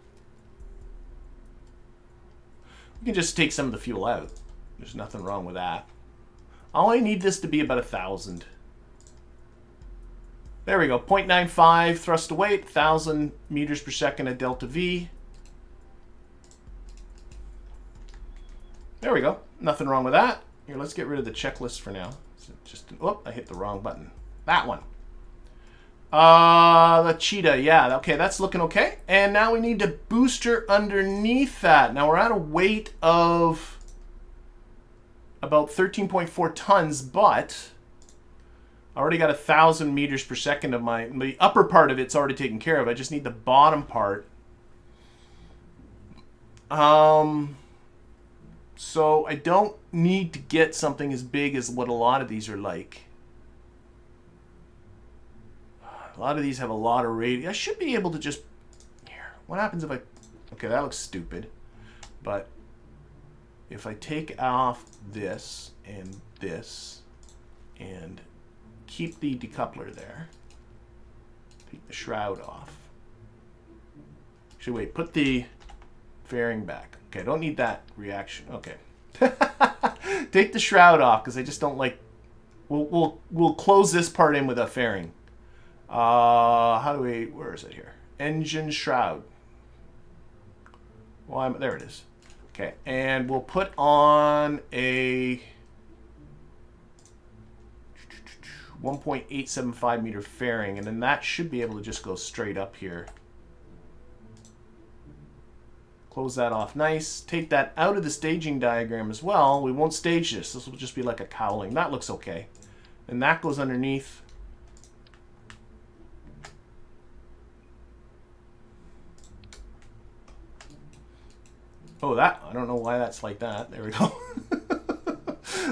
We can just take some of the fuel out. There's nothing wrong with that. I only need this to be about 1,000. There we go. 0.95 thrust to weight, 1,000 meters per second at delta V. There we go. Nothing wrong with that. Here, let's get rid of the checklist for now. Just, oh, I hit the wrong button. That one. The cheetah, yeah, okay, that's looking okay. And now we need to booster underneath that. Now we're at a weight of about 13.4 tons, but I already got 1,000 meters per second of the upper part of it's already taken care of. I just need the bottom part. So I don't need to get something as big as what a lot of these are like. A lot of these have a lot of radius. I should be able to just... Here, what happens if I... Okay, that looks stupid. But if I take off this and keep the decoupler there, take the shroud off. Actually, wait, put the fairing back. Okay, I don't need that reaction. Okay. Take the shroud off because I just don't like... We'll close this part in with a fairing. How do we... Where is it here? Engine shroud. Well, there it is. Okay, and we'll put on a 1.875 meter fairing, and then that should be able to just go straight up here. Close that off nice. Take that out of the staging diagram as well. We won't stage this. This will just be like a cowling. That looks okay. And that goes underneath. Oh, that, I don't know why that's like that. There we go.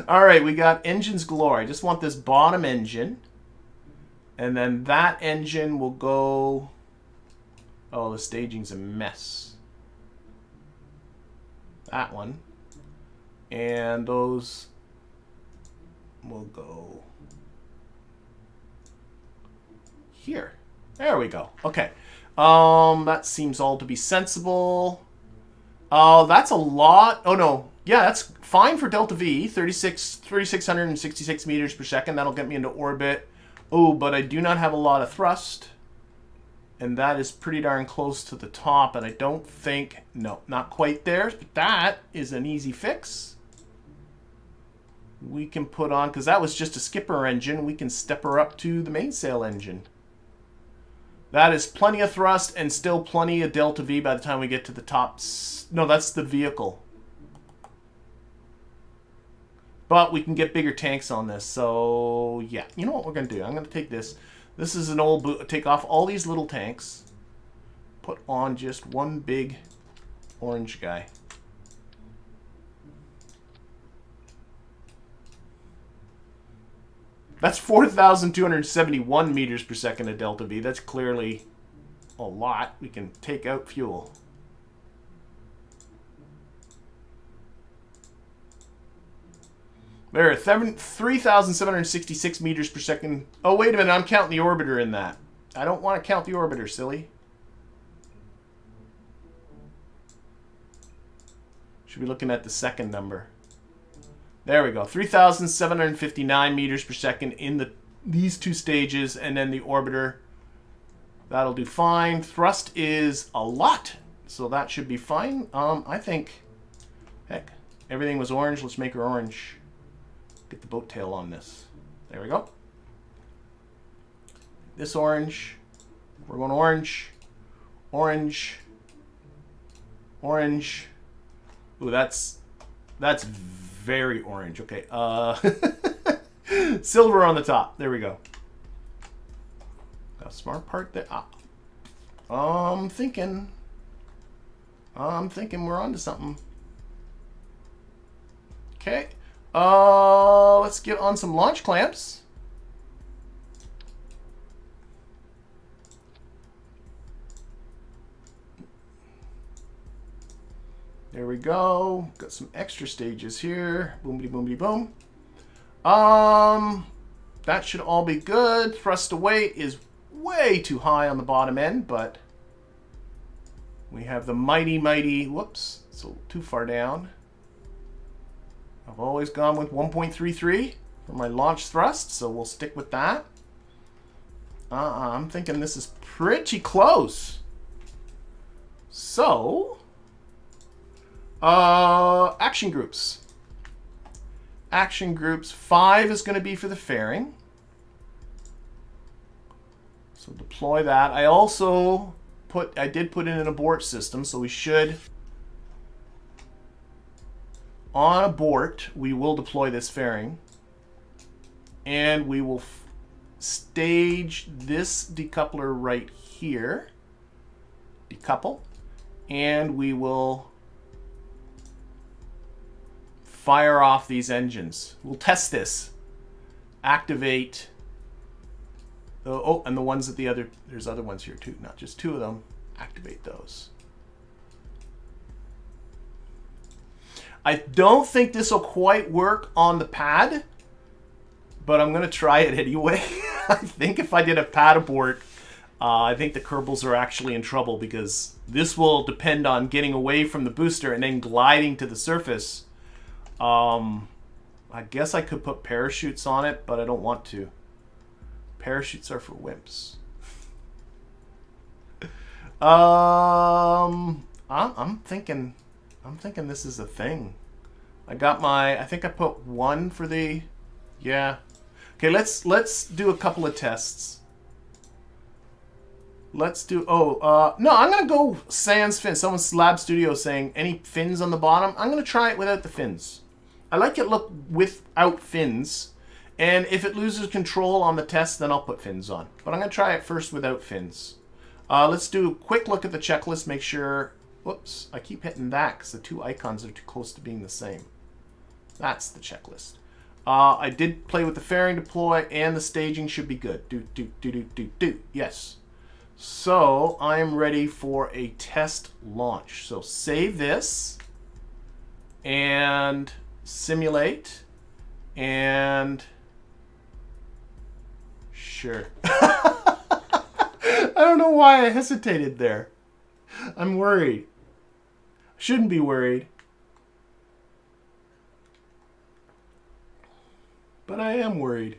All right, we got engines galore. I just want this bottom engine. And then that engine will go... Oh, the staging's a mess. That one. And those will go here. There we go. Okay. That seems all to be sensible. That's a lot. Oh, no. Yeah, that's fine for Delta V. 3,666 meters per second. That'll get me into orbit. Oh, but I do not have a lot of thrust. And that is pretty darn close to the top. And I don't think... No, not quite there. But that is an easy fix. We can put on... Because that was just a skipper engine. We can step her up to the mainsail engine. That is plenty of thrust and still plenty of Delta V by the time we get to the top. No, that's the vehicle. But we can get bigger tanks on this. So, yeah. You know what we're going to do? I'm going to take this. This is an old boot. Take off all these little tanks. Put on just one big orange guy. That's 4,271 meters per second of Delta V. That's clearly a lot. We can take out fuel. There are 3,766 meters per second. Oh, wait a minute. I'm counting the orbiter in that. I don't want to count the orbiter, silly. Should be looking at the second number. There we go. 3,759 meters per second in these two stages, and then the orbiter. That'll do fine. Thrust is a lot, so that should be fine. I think, heck, everything was orange. Let's make her orange. Get the boat tail on this. There we go. This orange. We're going orange. Orange. Orange. Ooh, that's very orange. Okay. Silver on the top. There we go. Got a smart part there. I'm thinking we're onto something. Okay. Let's get on some launch clamps. There we go. Got some extra stages here. Boomity boomity boom. That should all be good. Thrust to weight is way too high on the bottom end, but we have the mighty, whoops, it's a little too far down. I've always gone with 1.33 for my launch thrust, so we'll stick with that. I'm thinking this is pretty close. So, action groups. action groups. 5 is going to be for the fairing. So deploy that. I also did put in an abort system, so we should, on abort, we will deploy this fairing. And we will stage this decoupler right here. Decouple. And we will fire off these engines. We'll test this. Activate. Oh, and the ones at the other, there's other ones here too, not just 2 of them. Activate those. I don't think this will quite work on the pad, but I'm going to try it anyway. I think if I did a pad abort, I think the Kerbals are actually in trouble, because this will depend on getting away from the booster and then gliding to the surface. I guess I could put parachutes on it, but I don't want to. Parachutes are for wimps. I'm thinking this is a thing. I think I put 1 for the, yeah. Okay, let's do a couple of tests. Let's do, no, I'm going to go sans fins. Someone's Lab Studio saying any fins on the bottom. I'm going to try it without the fins. I like it look without fins. And if it loses control on the test, then I'll put fins on. But I'm going to try it first without fins. Let's do a quick look at the checklist. Make sure, whoops, I keep hitting that because the 2 icons are too close to being the same. That's the checklist. I did play with the fairing deploy, and the staging should be good. Do. Yes. So I am ready for a test launch. So save this and simulate and sure. I don't know why I hesitated there. I'm worried. Shouldn't be worried. But I am worried.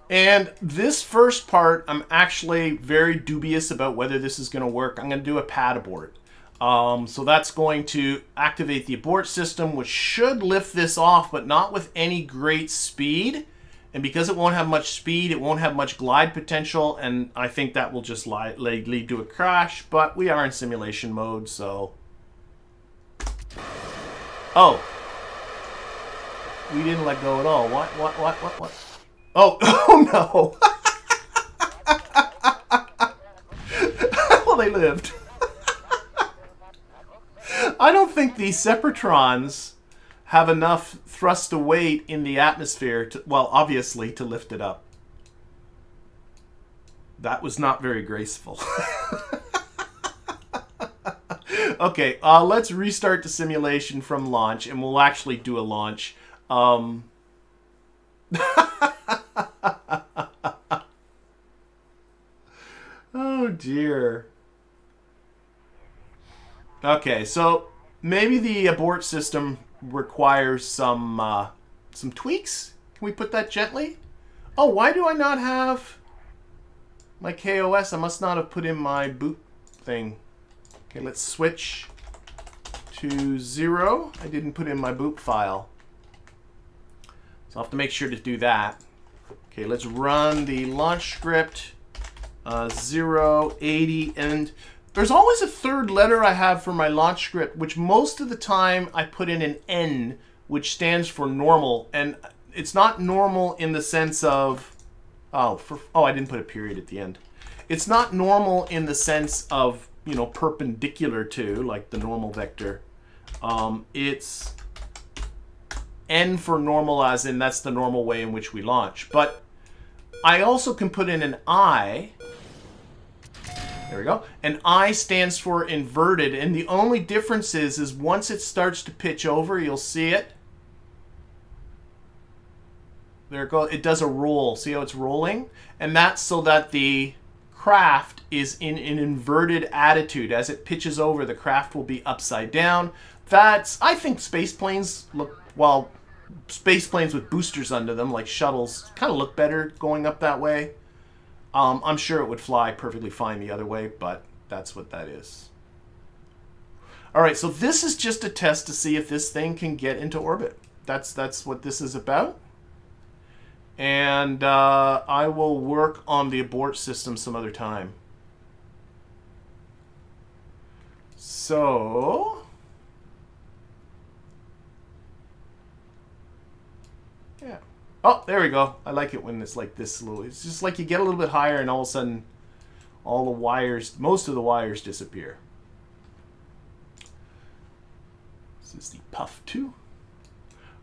And this first part, I'm actually very dubious about whether this is going to work. I'm going to do a pad abort. So that's going to activate the abort system, which should lift this off, but not with any great speed. And because it won't have much speed, it won't have much glide potential, and I think that will just lead to a crash. But we are in simulation mode, so... Oh. We didn't let go at all. What? Oh, oh no! Well, they lived. I don't think these Separatrons have enough thrust to weight in the atmosphere to, well, obviously, to lift it up. That was not very graceful. Okay, let's restart the simulation from launch, and we'll actually do a launch. Oh dear. Okay, so maybe the abort system requires some tweaks. Can we put that gently? Oh, why do I not have my KOS? I must not have put in my boot thing. Okay, let's switch to 0. I didn't put in my boot file. So I'll have to make sure to do that. Okay, let's run the launch script. 0, 80, and there's always a third letter I have for my launch script, which most of the time I put in an N, which stands for normal, and it's not normal in the sense of, I didn't put a period at the end. It's not normal in the sense of, you know, perpendicular to, like the normal vector. It's N for normal, as in that's the normal way in which we launch. But I also can put in an I. There we go. And I stands for inverted, and the only difference is once it starts to pitch over, you'll see it. There it goes. It does a roll. See how it's rolling? And that's so that the craft is in an inverted attitude. As it pitches over, the craft will be upside down. That's, I think space planes look, well, space planes with boosters under them, like shuttles, kind of look better going up that way. I'm sure it would fly perfectly fine the other way, but that's what that is. All right, so this is just a test to see if this thing can get into orbit. That's what this is about. And I will work on the abort system some other time. So... yeah. Oh, there we go. I like it when it's like this little. It's just like you get a little bit higher and all of a sudden all the wires, most of the wires disappear. This is the Puff 2.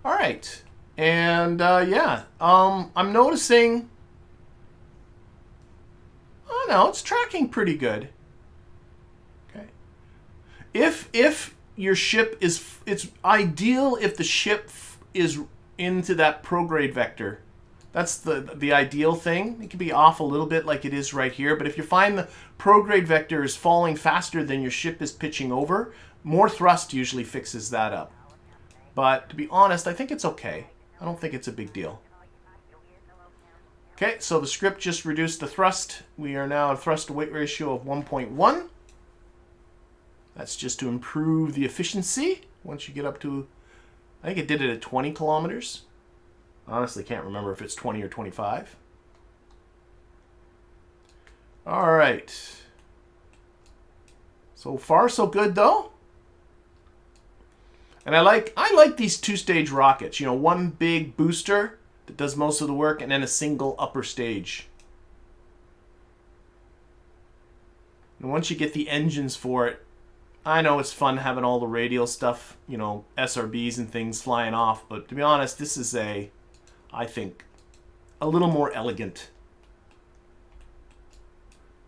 All right. And yeah, I'm noticing, oh no, it's tracking pretty good. Okay. If your ship is, it's ideal if the ship is into that prograde vector. That's the ideal thing. It can be off a little bit like it is right here, but if you find the prograde vector is falling faster than your ship is pitching over, more thrust usually fixes that up. But to be honest, I think it's okay. I don't think it's a big deal. Okay, so the script just reduced the thrust. We are now at a thrust to weight ratio of 1.1. That's just to improve the efficiency once you get up to, I think it did it at 20 kilometers. Honestly, can't remember if it's 20 or 25. All right. So far, so good, though. And I like these two-stage rockets. You know, one big booster that does most of the work, and then a single upper stage. And once you get the engines for it, I know it's fun having all the radial stuff, you know, SRBs and things flying off. But to be honest, this is I think, a little more elegant.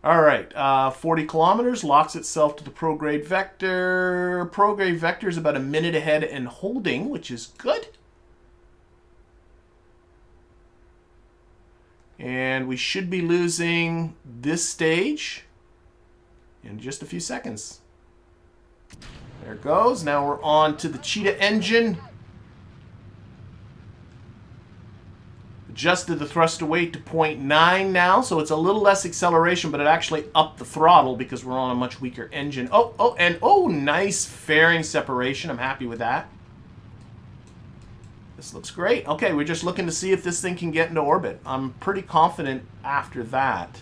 All right, 40 kilometers, locks itself to the prograde vector. Prograde vector is about a minute ahead and holding, which is good. And we should be losing this stage in just a few seconds. There it goes. Now we're on to the Cheetah engine. Adjusted the thrust to weight to 0.9 now, so it's a little less acceleration, but it actually upped the throttle because we're on a much weaker engine. Oh, nice fairing separation. I'm happy with that. This looks great. Okay, we're just looking to see if this thing can get into orbit. I'm pretty confident after that.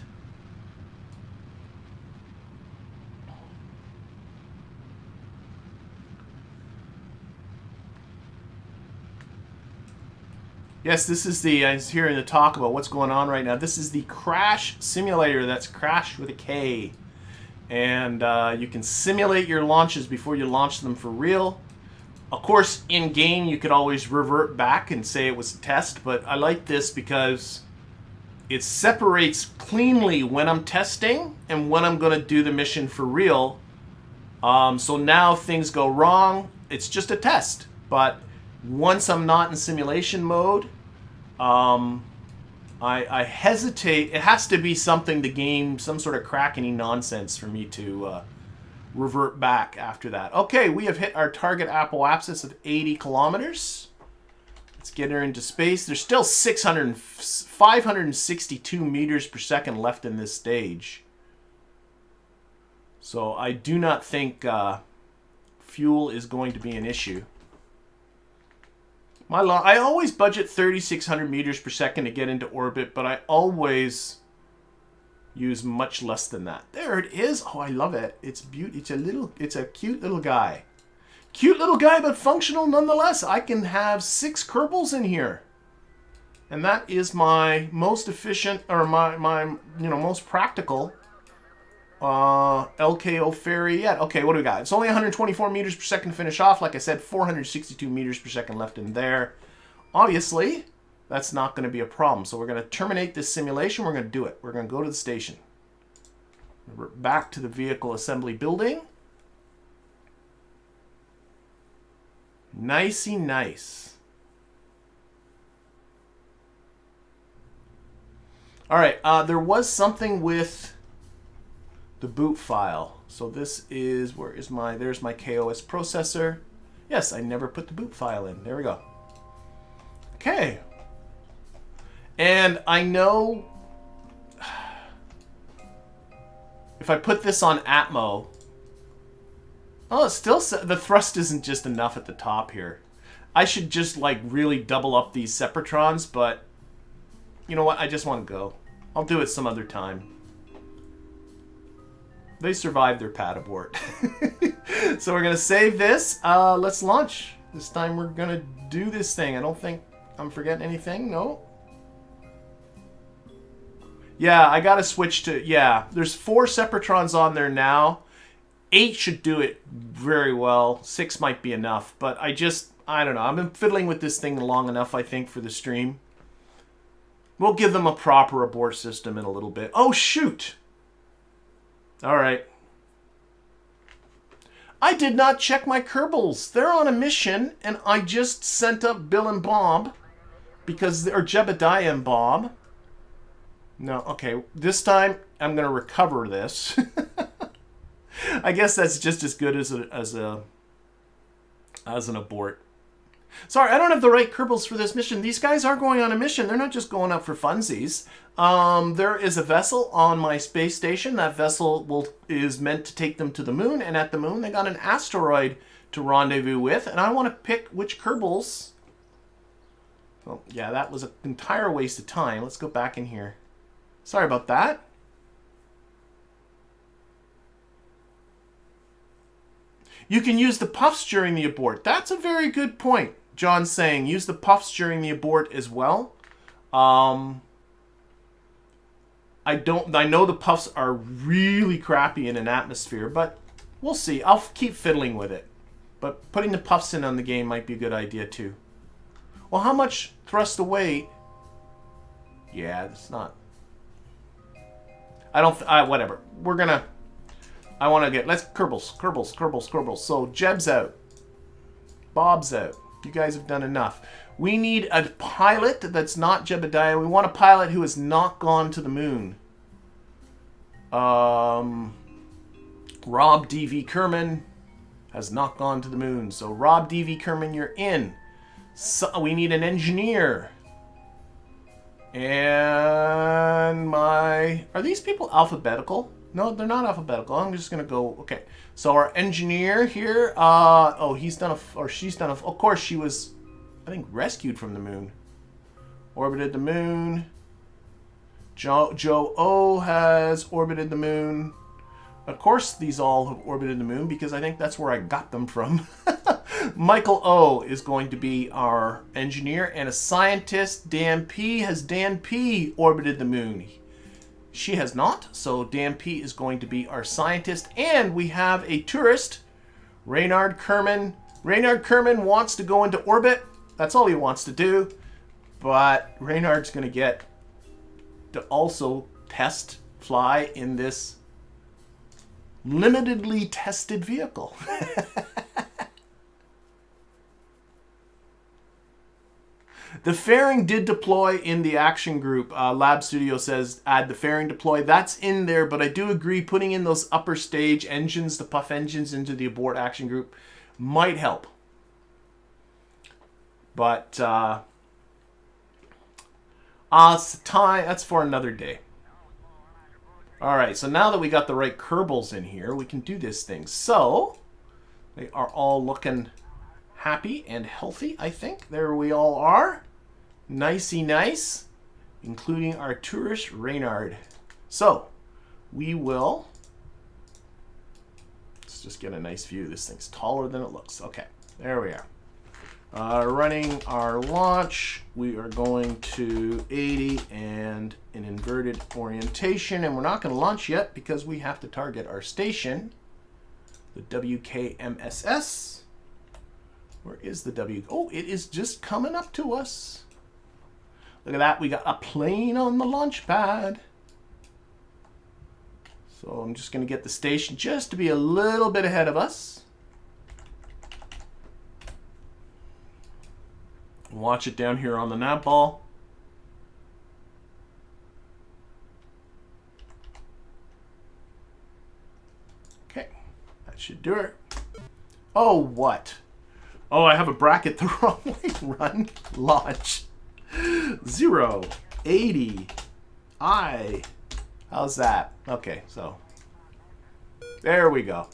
Yes, this is the, I was hearing the talk about what's going on right now. This is the KRASH simulator. That's KRASH with a K. And you can simulate your launches before you launch them for real. Of course, in-game, you could always revert back and say it was a test. But I like this because it separates cleanly when I'm testing and when I'm going to do the mission for real. So now if things go wrong, it's just a test. But once I'm not in simulation mode, I hesitate. It has to be something the game, some sort of crackety nonsense for me to revert back after that. Okay, we have hit our target apoapsis of 80 kilometers. Let's get her into space. There's still 562 meters per second left in this stage. So I do not think fuel is going to be an issue. I always budget 3,600 meters per second to get into orbit, but I always use much less than that. There it is. Oh, I love it. It's it's a cute little guy. Cute little guy, but functional nonetheless. I can have 6 Kerbals in here. And that is my most efficient, or my most practical LKO ferry yet. Okay, what do we got? It's only 124 meters per second to finish off. Like I said, 462 meters per second left in there. Obviously, that's not going to be a problem. So we're going to terminate this simulation. We're going to do it. We're going to go to the station. We're back to the vehicle assembly building. Nicey nice. All right, there was something with the boot file. So this is, there's my KOS processor. Yes, I never put the boot file in. There we go. Okay. And I know if I put this on Atmo, oh, it's still, the thrust isn't just enough at the top here. I should just like really double up these Separatrons, but you know what? I just want to go. I'll do it some other time. They survived their pad abort. So we're going to save this. Let's launch. This time we're going to do this thing. I don't think I'm forgetting anything. No. Yeah, I got to switch to... Yeah, there's 4 Separatrons on there now. 8 should do it very well. 6 might be enough. But I don't know. I've been fiddling with this thing long enough, I think, for the stream. We'll give them a proper abort system in a little bit. Oh, shoot! All right. I did not check my Kerbals. They're on a mission, and I just sent up Bill and Bob, because or Jebediah and Bob. No, okay. This time I'm going to recover this. I guess that's just as good as an abort. Sorry, I don't have the right Kerbals for this mission. These guys are going on a mission. They're not just going up for funsies. There is a vessel on my space station. That vessel is meant to take them to the moon, and at the moon they got an asteroid to rendezvous with, and I want to pick which Kerbals. Well, yeah, that was an entire waste of time. Let's go back in here. Sorry about that. You can use the puffs during the abort. That's a very good point. John's saying use the puffs during the abort as well. I know the puffs are really crappy in an atmosphere, but we'll see. I'll keep fiddling with it. But putting the puffs in on the game might be a good idea too. Well, how much thrust away? Yeah, it's not. Whatever. I want to get, let's Kerbals. So Jeb's out. Bob's out. You guys have done enough. We need a pilot that's not Jebediah. We want a pilot who has not gone to the moon. Rob D.V. Kerman has not gone to the moon. So Rob D.V. Kerman, you're in. So we need an engineer. And are these people alphabetical? No, they're not alphabetical. I'm just going to go... Okay. So our engineer here... oh, he's done or she's done of course, she was, I think, rescued from the moon. Orbited the moon. Joe O has orbited the moon. Of course, these all have orbited the moon because I think that's where I got them from. Michael O is going to be our engineer. And a scientist, Dan P. Has Dan P orbited the moon? She has not, so Dan P is going to be our scientist. And we have a tourist, Reynard Kerman. Reynard Kerman wants to go into orbit. That's all he wants to do. But Reynard's going to get to also fly in this limitedly tested vehicle. The fairing did deploy in the action group. Lab Studio says add the fairing deploy. That's in there, but I do agree putting in those upper stage engines, the puff engines, into the abort action group might help. But it's time. That's for another day. All right, so now that we got the right Kerbals in here, we can do this thing. So they are all looking happy and healthy, I think. There we all are. Nicey nice, including our tourist Reynard. So we will, let's just get a nice view. This thing's taller than it looks. Okay, there we are. Running our launch, we are going to 80 and an inverted orientation, and we're not going to launch yet because we have to target our station, the WKMSS. Where is the W? Oh, it is just coming up to us. Look at that. We got a plane on the launch pad. So I'm just going to get the station just to be a little bit ahead of us. Watch it down here on the Navball. Okay, that should do it. Oh, what? Oh, I have a bracket the wrong way. Run, launch. 0, 80, I. How's that? Okay, so there we go.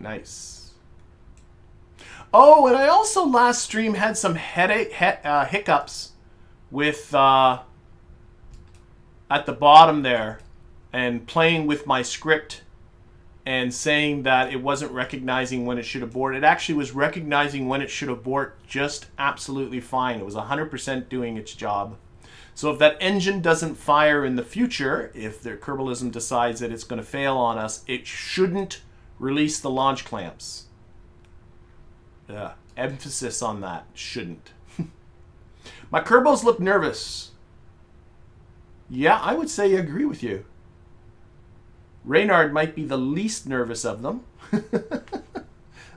Nice. Oh, and I also last stream had some hiccups with at the bottom there, and playing with my script and saying that it wasn't recognizing when it should abort. It actually was recognizing when it should abort just absolutely fine. It was 100% doing its job. So if that engine doesn't fire in the future, if the Kerbalism decides that it's going to fail on us, it shouldn't release the launch clamps. Emphasis on that. Shouldn't. My Kerbals look nervous. Yeah, I would say I agree with you. Reynard might be the least nervous of them.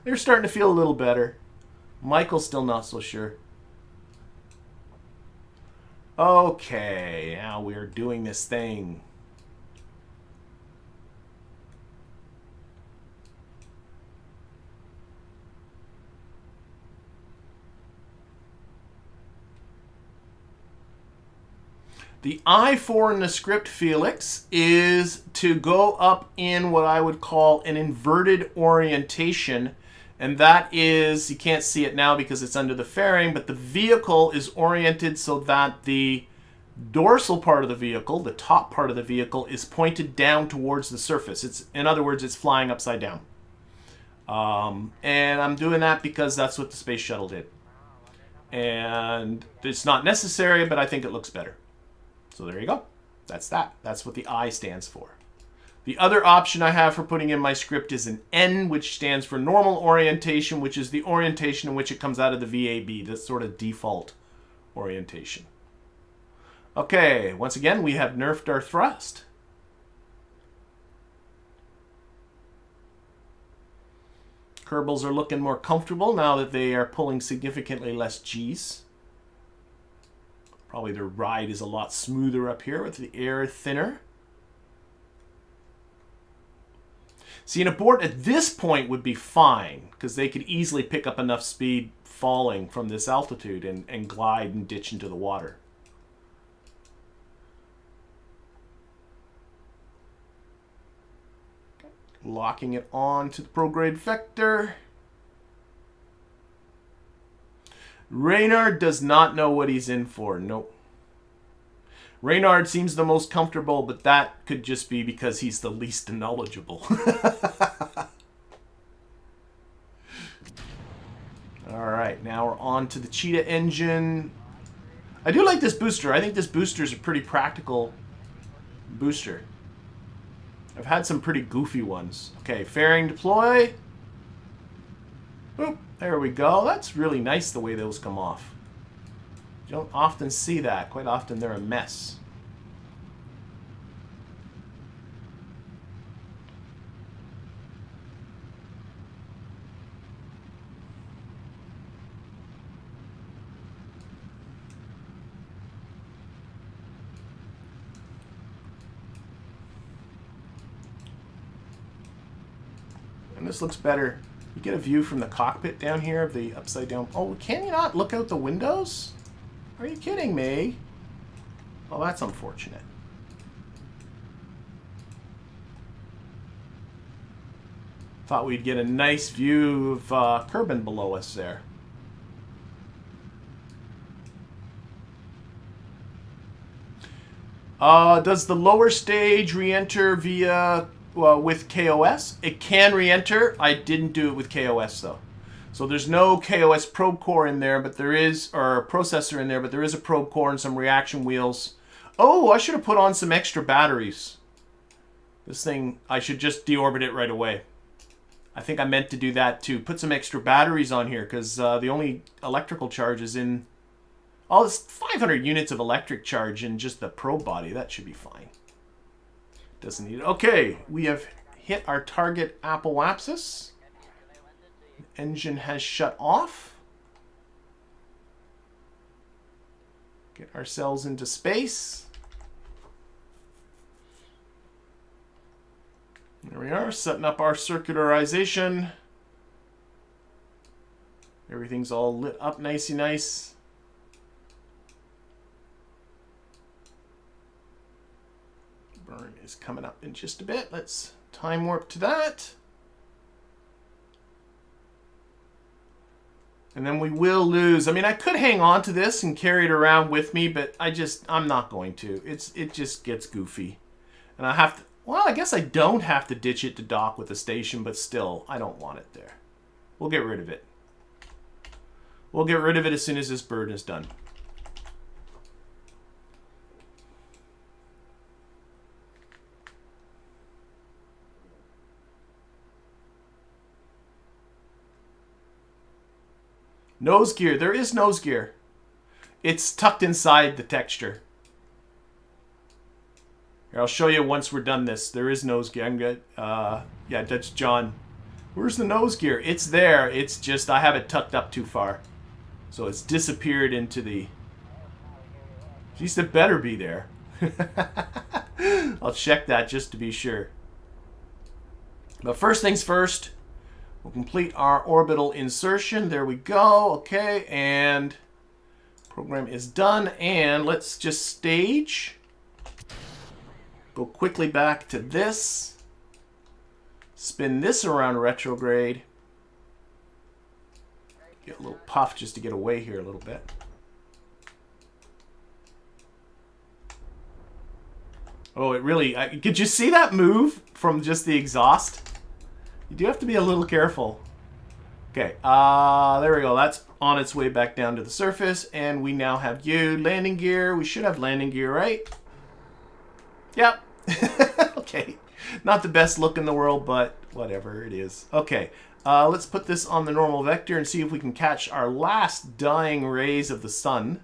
They're starting to feel a little better. Michael's still not so sure. Okay, now we're doing this thing. The I4 in the script, Felix, is to go up in what I would call an inverted orientation. And that is, you can't see it now because it's under the fairing, but the vehicle is oriented so that the dorsal part of the vehicle, the top part of the vehicle, is pointed down towards the surface. It's, in other words, it's flying upside down. And I'm doing that because that's what the space shuttle did. And it's not necessary, but I think it looks better. So there you go. That's that. That's what the I stands for. The other option I have for putting in my script is an N, which stands for normal orientation, which is the orientation in which it comes out of the VAB, the sort of default orientation. Okay, once again, we have nerfed our thrust. Kerbals are looking more comfortable now that they are pulling significantly less G's. Probably their ride is a lot smoother up here with the air thinner. See, an abort at this point would be fine because they could easily pick up enough speed falling from this altitude and glide and ditch into the water. Okay. Locking it on to the prograde vector. Reynard does not know what he's in for. Nope. Reynard seems the most comfortable, but that could just be because he's the least knowledgeable. Alright, now we're on to the Cheetah engine. I do like this booster. I think this booster is a pretty practical booster. I've had some pretty goofy ones. Okay, fairing deploy. Boop. There we go. That's really nice the way those come off. You don't often see that. Quite often they're a mess. And this looks better. You get a view from the cockpit down here of the upside down. Oh, can you not look out the windows? Are you kidding me? Well, that's unfortunate. Thought we'd get a nice view of Kerbin below us there. Does the lower stage re-enter via with KOS? It can re-enter. I didn't do it with KOS though. So there's no KOS probe core in there, but there is, or processor in there, but there is a probe core and some reaction wheels. Oh, I should have put on some extra batteries. This thing, I should just deorbit it right away. I think I meant to do that too. Put some extra batteries on here because the only electrical charge is in... Oh, it's 500 units of electric charge in just the probe body. That should be fine. Doesn't need it. Okay, we have hit our target apoapsis. Engine has shut off. Get ourselves into space. There we are, setting up our circularization. Everything's all lit up nicey nice. Burn is coming up in just a bit. Let's time warp to that. And then we will lose. I mean, I could hang on to this and carry it around with me, but I'm not going to. It just gets goofy. And I have to, well, I guess I don't have to ditch it to dock with the station, but still, I don't want it there. We'll get rid of it. We'll get rid of it as soon as this burn is done. Nose gear. There is nose gear. It's tucked inside the texture. Here, I'll show you once we're done this. There is nose gear. I'm good. Yeah, that's John. Where's the nose gear? It's there. It's just I have it tucked up too far. So it's disappeared into the... At least it better be there. I'll check that just to be sure. But first things first. We'll complete our orbital insertion. There we go. Okay, and program is done. And let's just stage. Go quickly back to this. Spin this around retrograde. Get a little puff just to get away here a little bit. Oh, it really... could you see that move from just the exhaust? You do have to be a little careful. Okay, there we go. That's on its way back down to the surface. And we now have landing gear. We should have landing gear, right? Yep. Okay. Not the best look in the world, but whatever it is. Okay, let's put this on the normal vector and see if we can catch our last dying rays of the sun.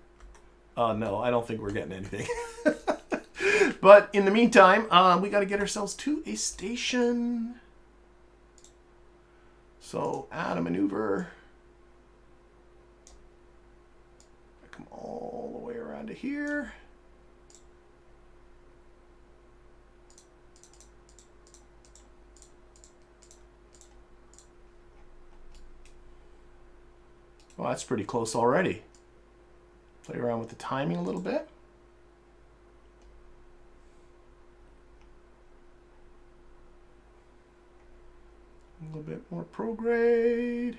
No, I don't think we're getting anything. But in the meantime, we got to get ourselves to a station. So add a maneuver. Come all the way around to here. Well, that's pretty close already. Play around with the timing a little bit. A little bit more prograde.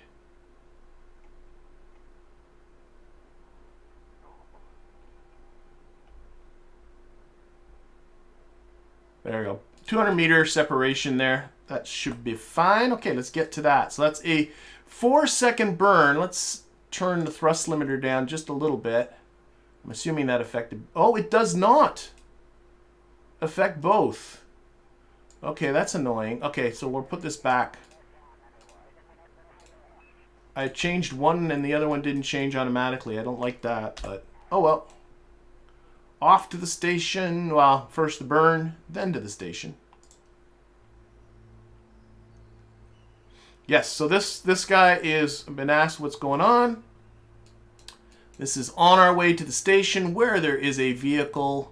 There we go. 200 meter separation there. That should be fine. Okay, let's get to that. So that's a 4-second burn. Let's turn the thrust limiter down just a little bit. I'm assuming that affected... Oh, it does not affect both. Okay, that's annoying. Okay, so we'll put this back. I changed one and the other one didn't change automatically. I don't like that, but oh well. Off to the station. Well, first the burn, then to the station. Yes, so this guy is been asked what's going on. This is on our way to the station where there is a vehicle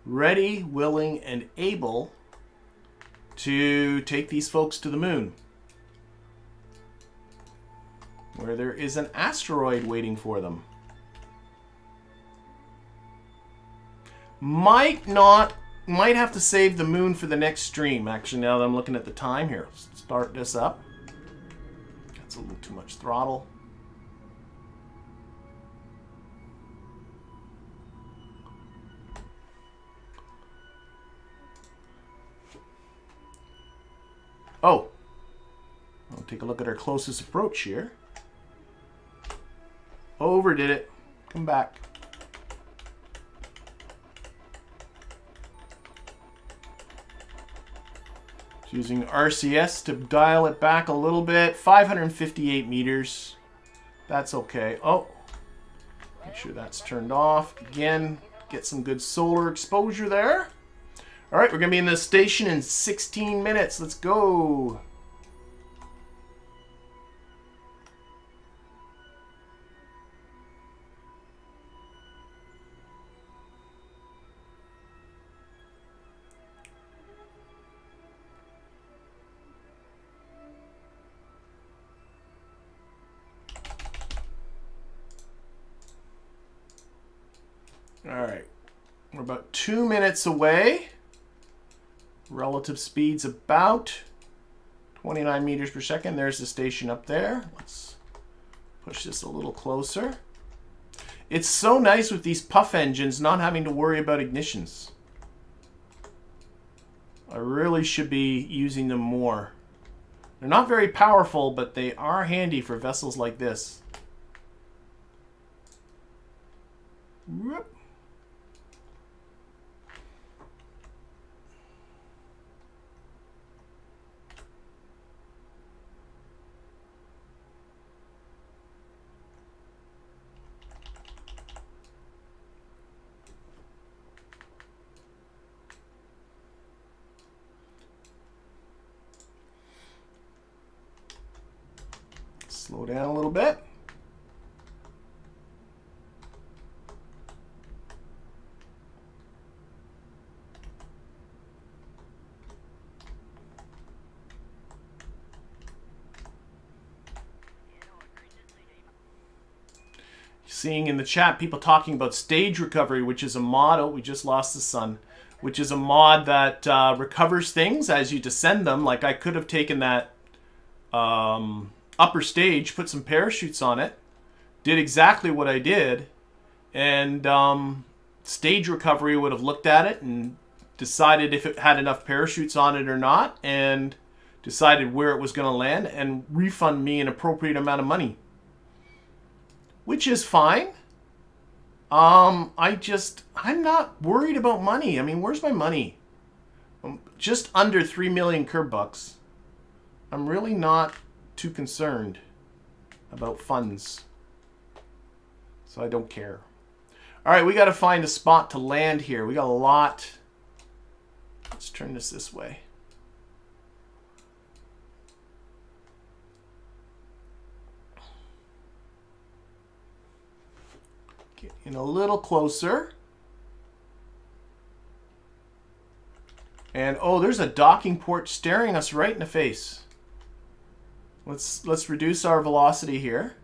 ready, willing, and able to take these folks to the moon. Where there is an asteroid waiting for them. Might have to save the moon for the next stream. Actually, now that I'm looking at the time here, start this up. That's a little too much throttle. Oh, I'll take a look at our closest approach here. Overdid it. Come back. Using RCS to dial it back a little bit. 558 meters. That's okay. Oh, make sure that's turned off. Again, get some good solar exposure there. All right, we're going to be in the station in 16 minutes. Let's go. All right. We're about 2 minutes away. Relative speed's about 29 meters per second. There's the station up there. Let's push this a little closer. It's so nice with these puff engines not having to worry about ignitions. I really should be using them more. They're not very powerful, but they are handy for vessels like this. Whoop. Slow down a little bit. Seeing in the chat people talking about stage recovery, which is a mod. Oh, we just lost the sun. Which is a mod that recovers things as you descend them. Like I could have taken that upper stage, put some parachutes on it, did exactly what I did, and stage recovery would have looked at it and decided if it had enough parachutes on it or not, and decided where it was going to land and refund me an appropriate amount of money, which is fine. I'm not worried about money. I mean, where's my money? Just under 3 million Kerb bucks. I'm really not too concerned about funds, so I don't care. All right, we got to find a spot to land here. We got a lot. Let's turn this way. Get in a little closer. And oh, there's a docking port staring us right in the face. Let's reduce our velocity here.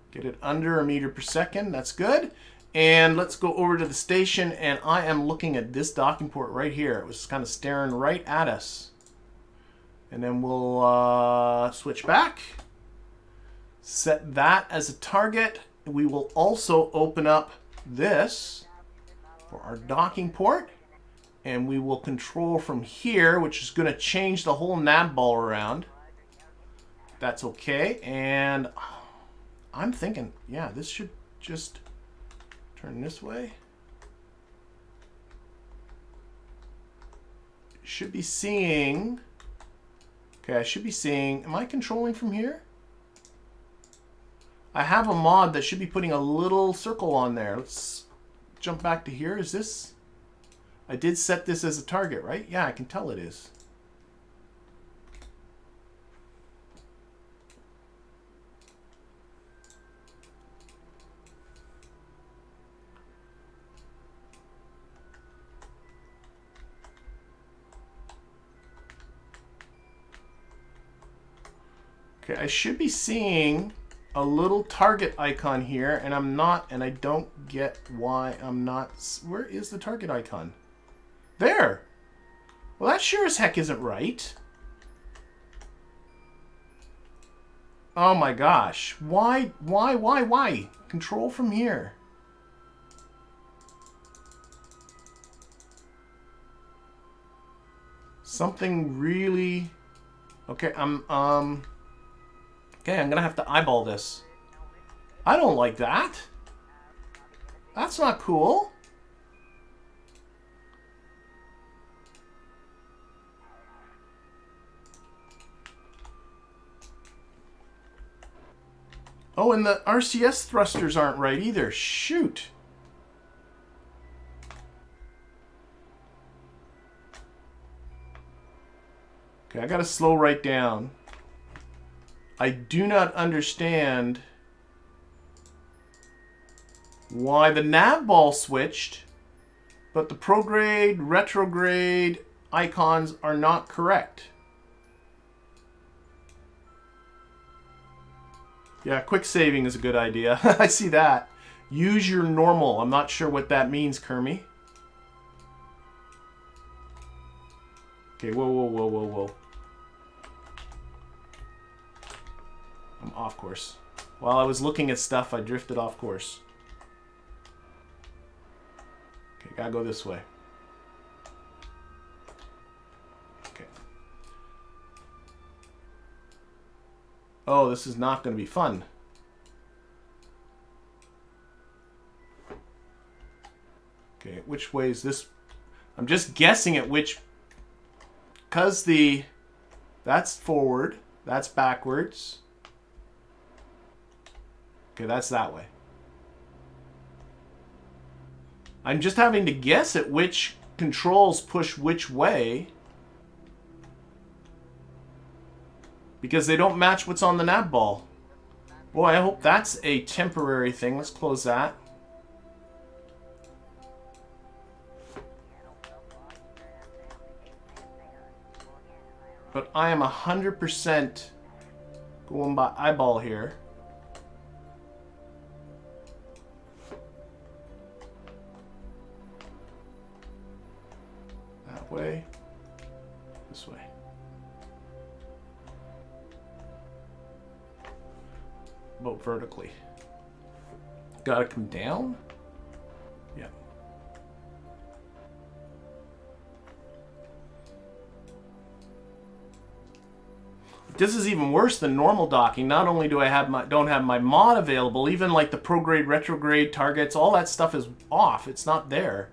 Get it under 1 meter per second. That's good. And let's go over to the station, and I am looking at this docking port right here. It was kind of staring right at us. And then we'll switch back. Set that as a target. We will also open up this for our docking port. And we will control from here, which is going to change the whole Navball around. That's okay. And I'm thinking, yeah, this should just turn this way. Should be seeing... Okay, I should be seeing... Am I controlling from here? I have a mod that should be putting a little circle on there. Let's jump back to here. Is this... I did set this as a target, right? Yeah, I can tell it is. Okay, I should be seeing a little target icon here, and I'm not, and I don't get why I'm not. Where is the target icon? There. Well, that sure as heck isn't right. Oh my gosh. Why? Control from here. Something really... Okay, okay, I'm gonna have to eyeball this. I don't like that. That's not cool. Oh, and the RCS thrusters aren't right either. Shoot. Okay, I gotta slow right down. I do not understand why the Navball switched, but the prograde, retrograde icons are not correct. Yeah, quick saving is a good idea. I see that. Use your normal. I'm not sure what that means, Kermie. Okay, whoa, whoa, whoa, whoa, whoa. I'm off course. While I was looking at stuff, I drifted off course. Okay, gotta go this way. Okay. Oh, this is not going to be fun. Okay, which way is this? I'm just guessing at which... Because that's forward, that's backwards. Okay, that's that way. I'm just having to guess at which controls push which way. Because they don't match what's on the Navball. Boy, I hope that's a temporary thing. Let's close that. But I am 100% going by eyeball here. That way. This way. Boat vertically. Gotta come down? Yeah. This is even worse than normal docking. Not only do I have don't have my mod available, even like the prograde, retrograde targets, all that stuff is off. It's not there.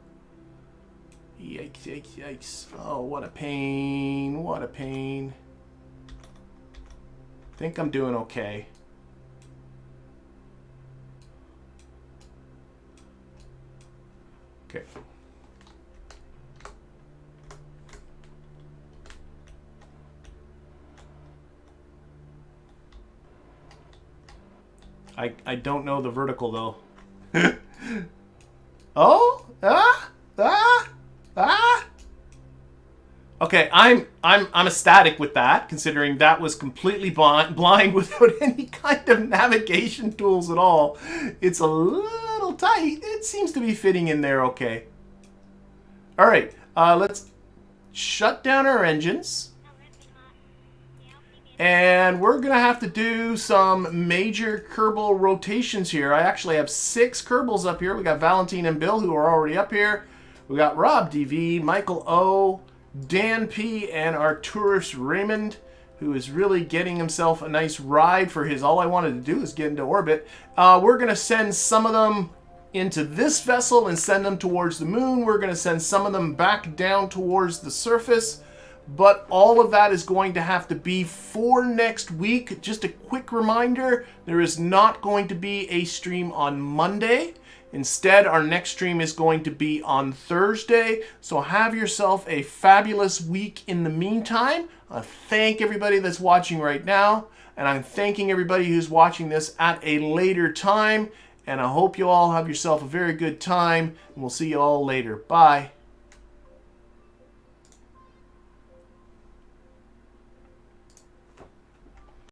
Yikes, yikes, yikes. Oh, what a pain. What a pain. I think I'm doing okay. Okay. I don't know the vertical though. Oh? Okay, I'm ecstatic with that, considering that was completely blind without any kind of navigation tools at all. It's a little tight. It seems to be fitting in there okay. All right, let's shut down our engines. And we're going to have to do some major Kerbal rotations here. I actually have 6 Kerbals up here. We got Valentine and Bill, who are already up here. We got Rob DV, Michael O, Dan P, and Arturus Raymond, who is really getting himself a nice ride for his... All I wanted to do is get into orbit. We're going to send some of them into this vessel and send them towards the moon. We're going to send some of them back down towards the surface. But all of that is going to have to be for next week. Just a quick reminder, there is not going to be a stream on Monday. Instead, our next stream is going to be on Thursday. So have yourself a fabulous week in the meantime. I thank everybody that's watching right now. And I'm thanking everybody who's watching this at a later time. And I hope you all have yourself a very good time. And we'll see you all later. Bye.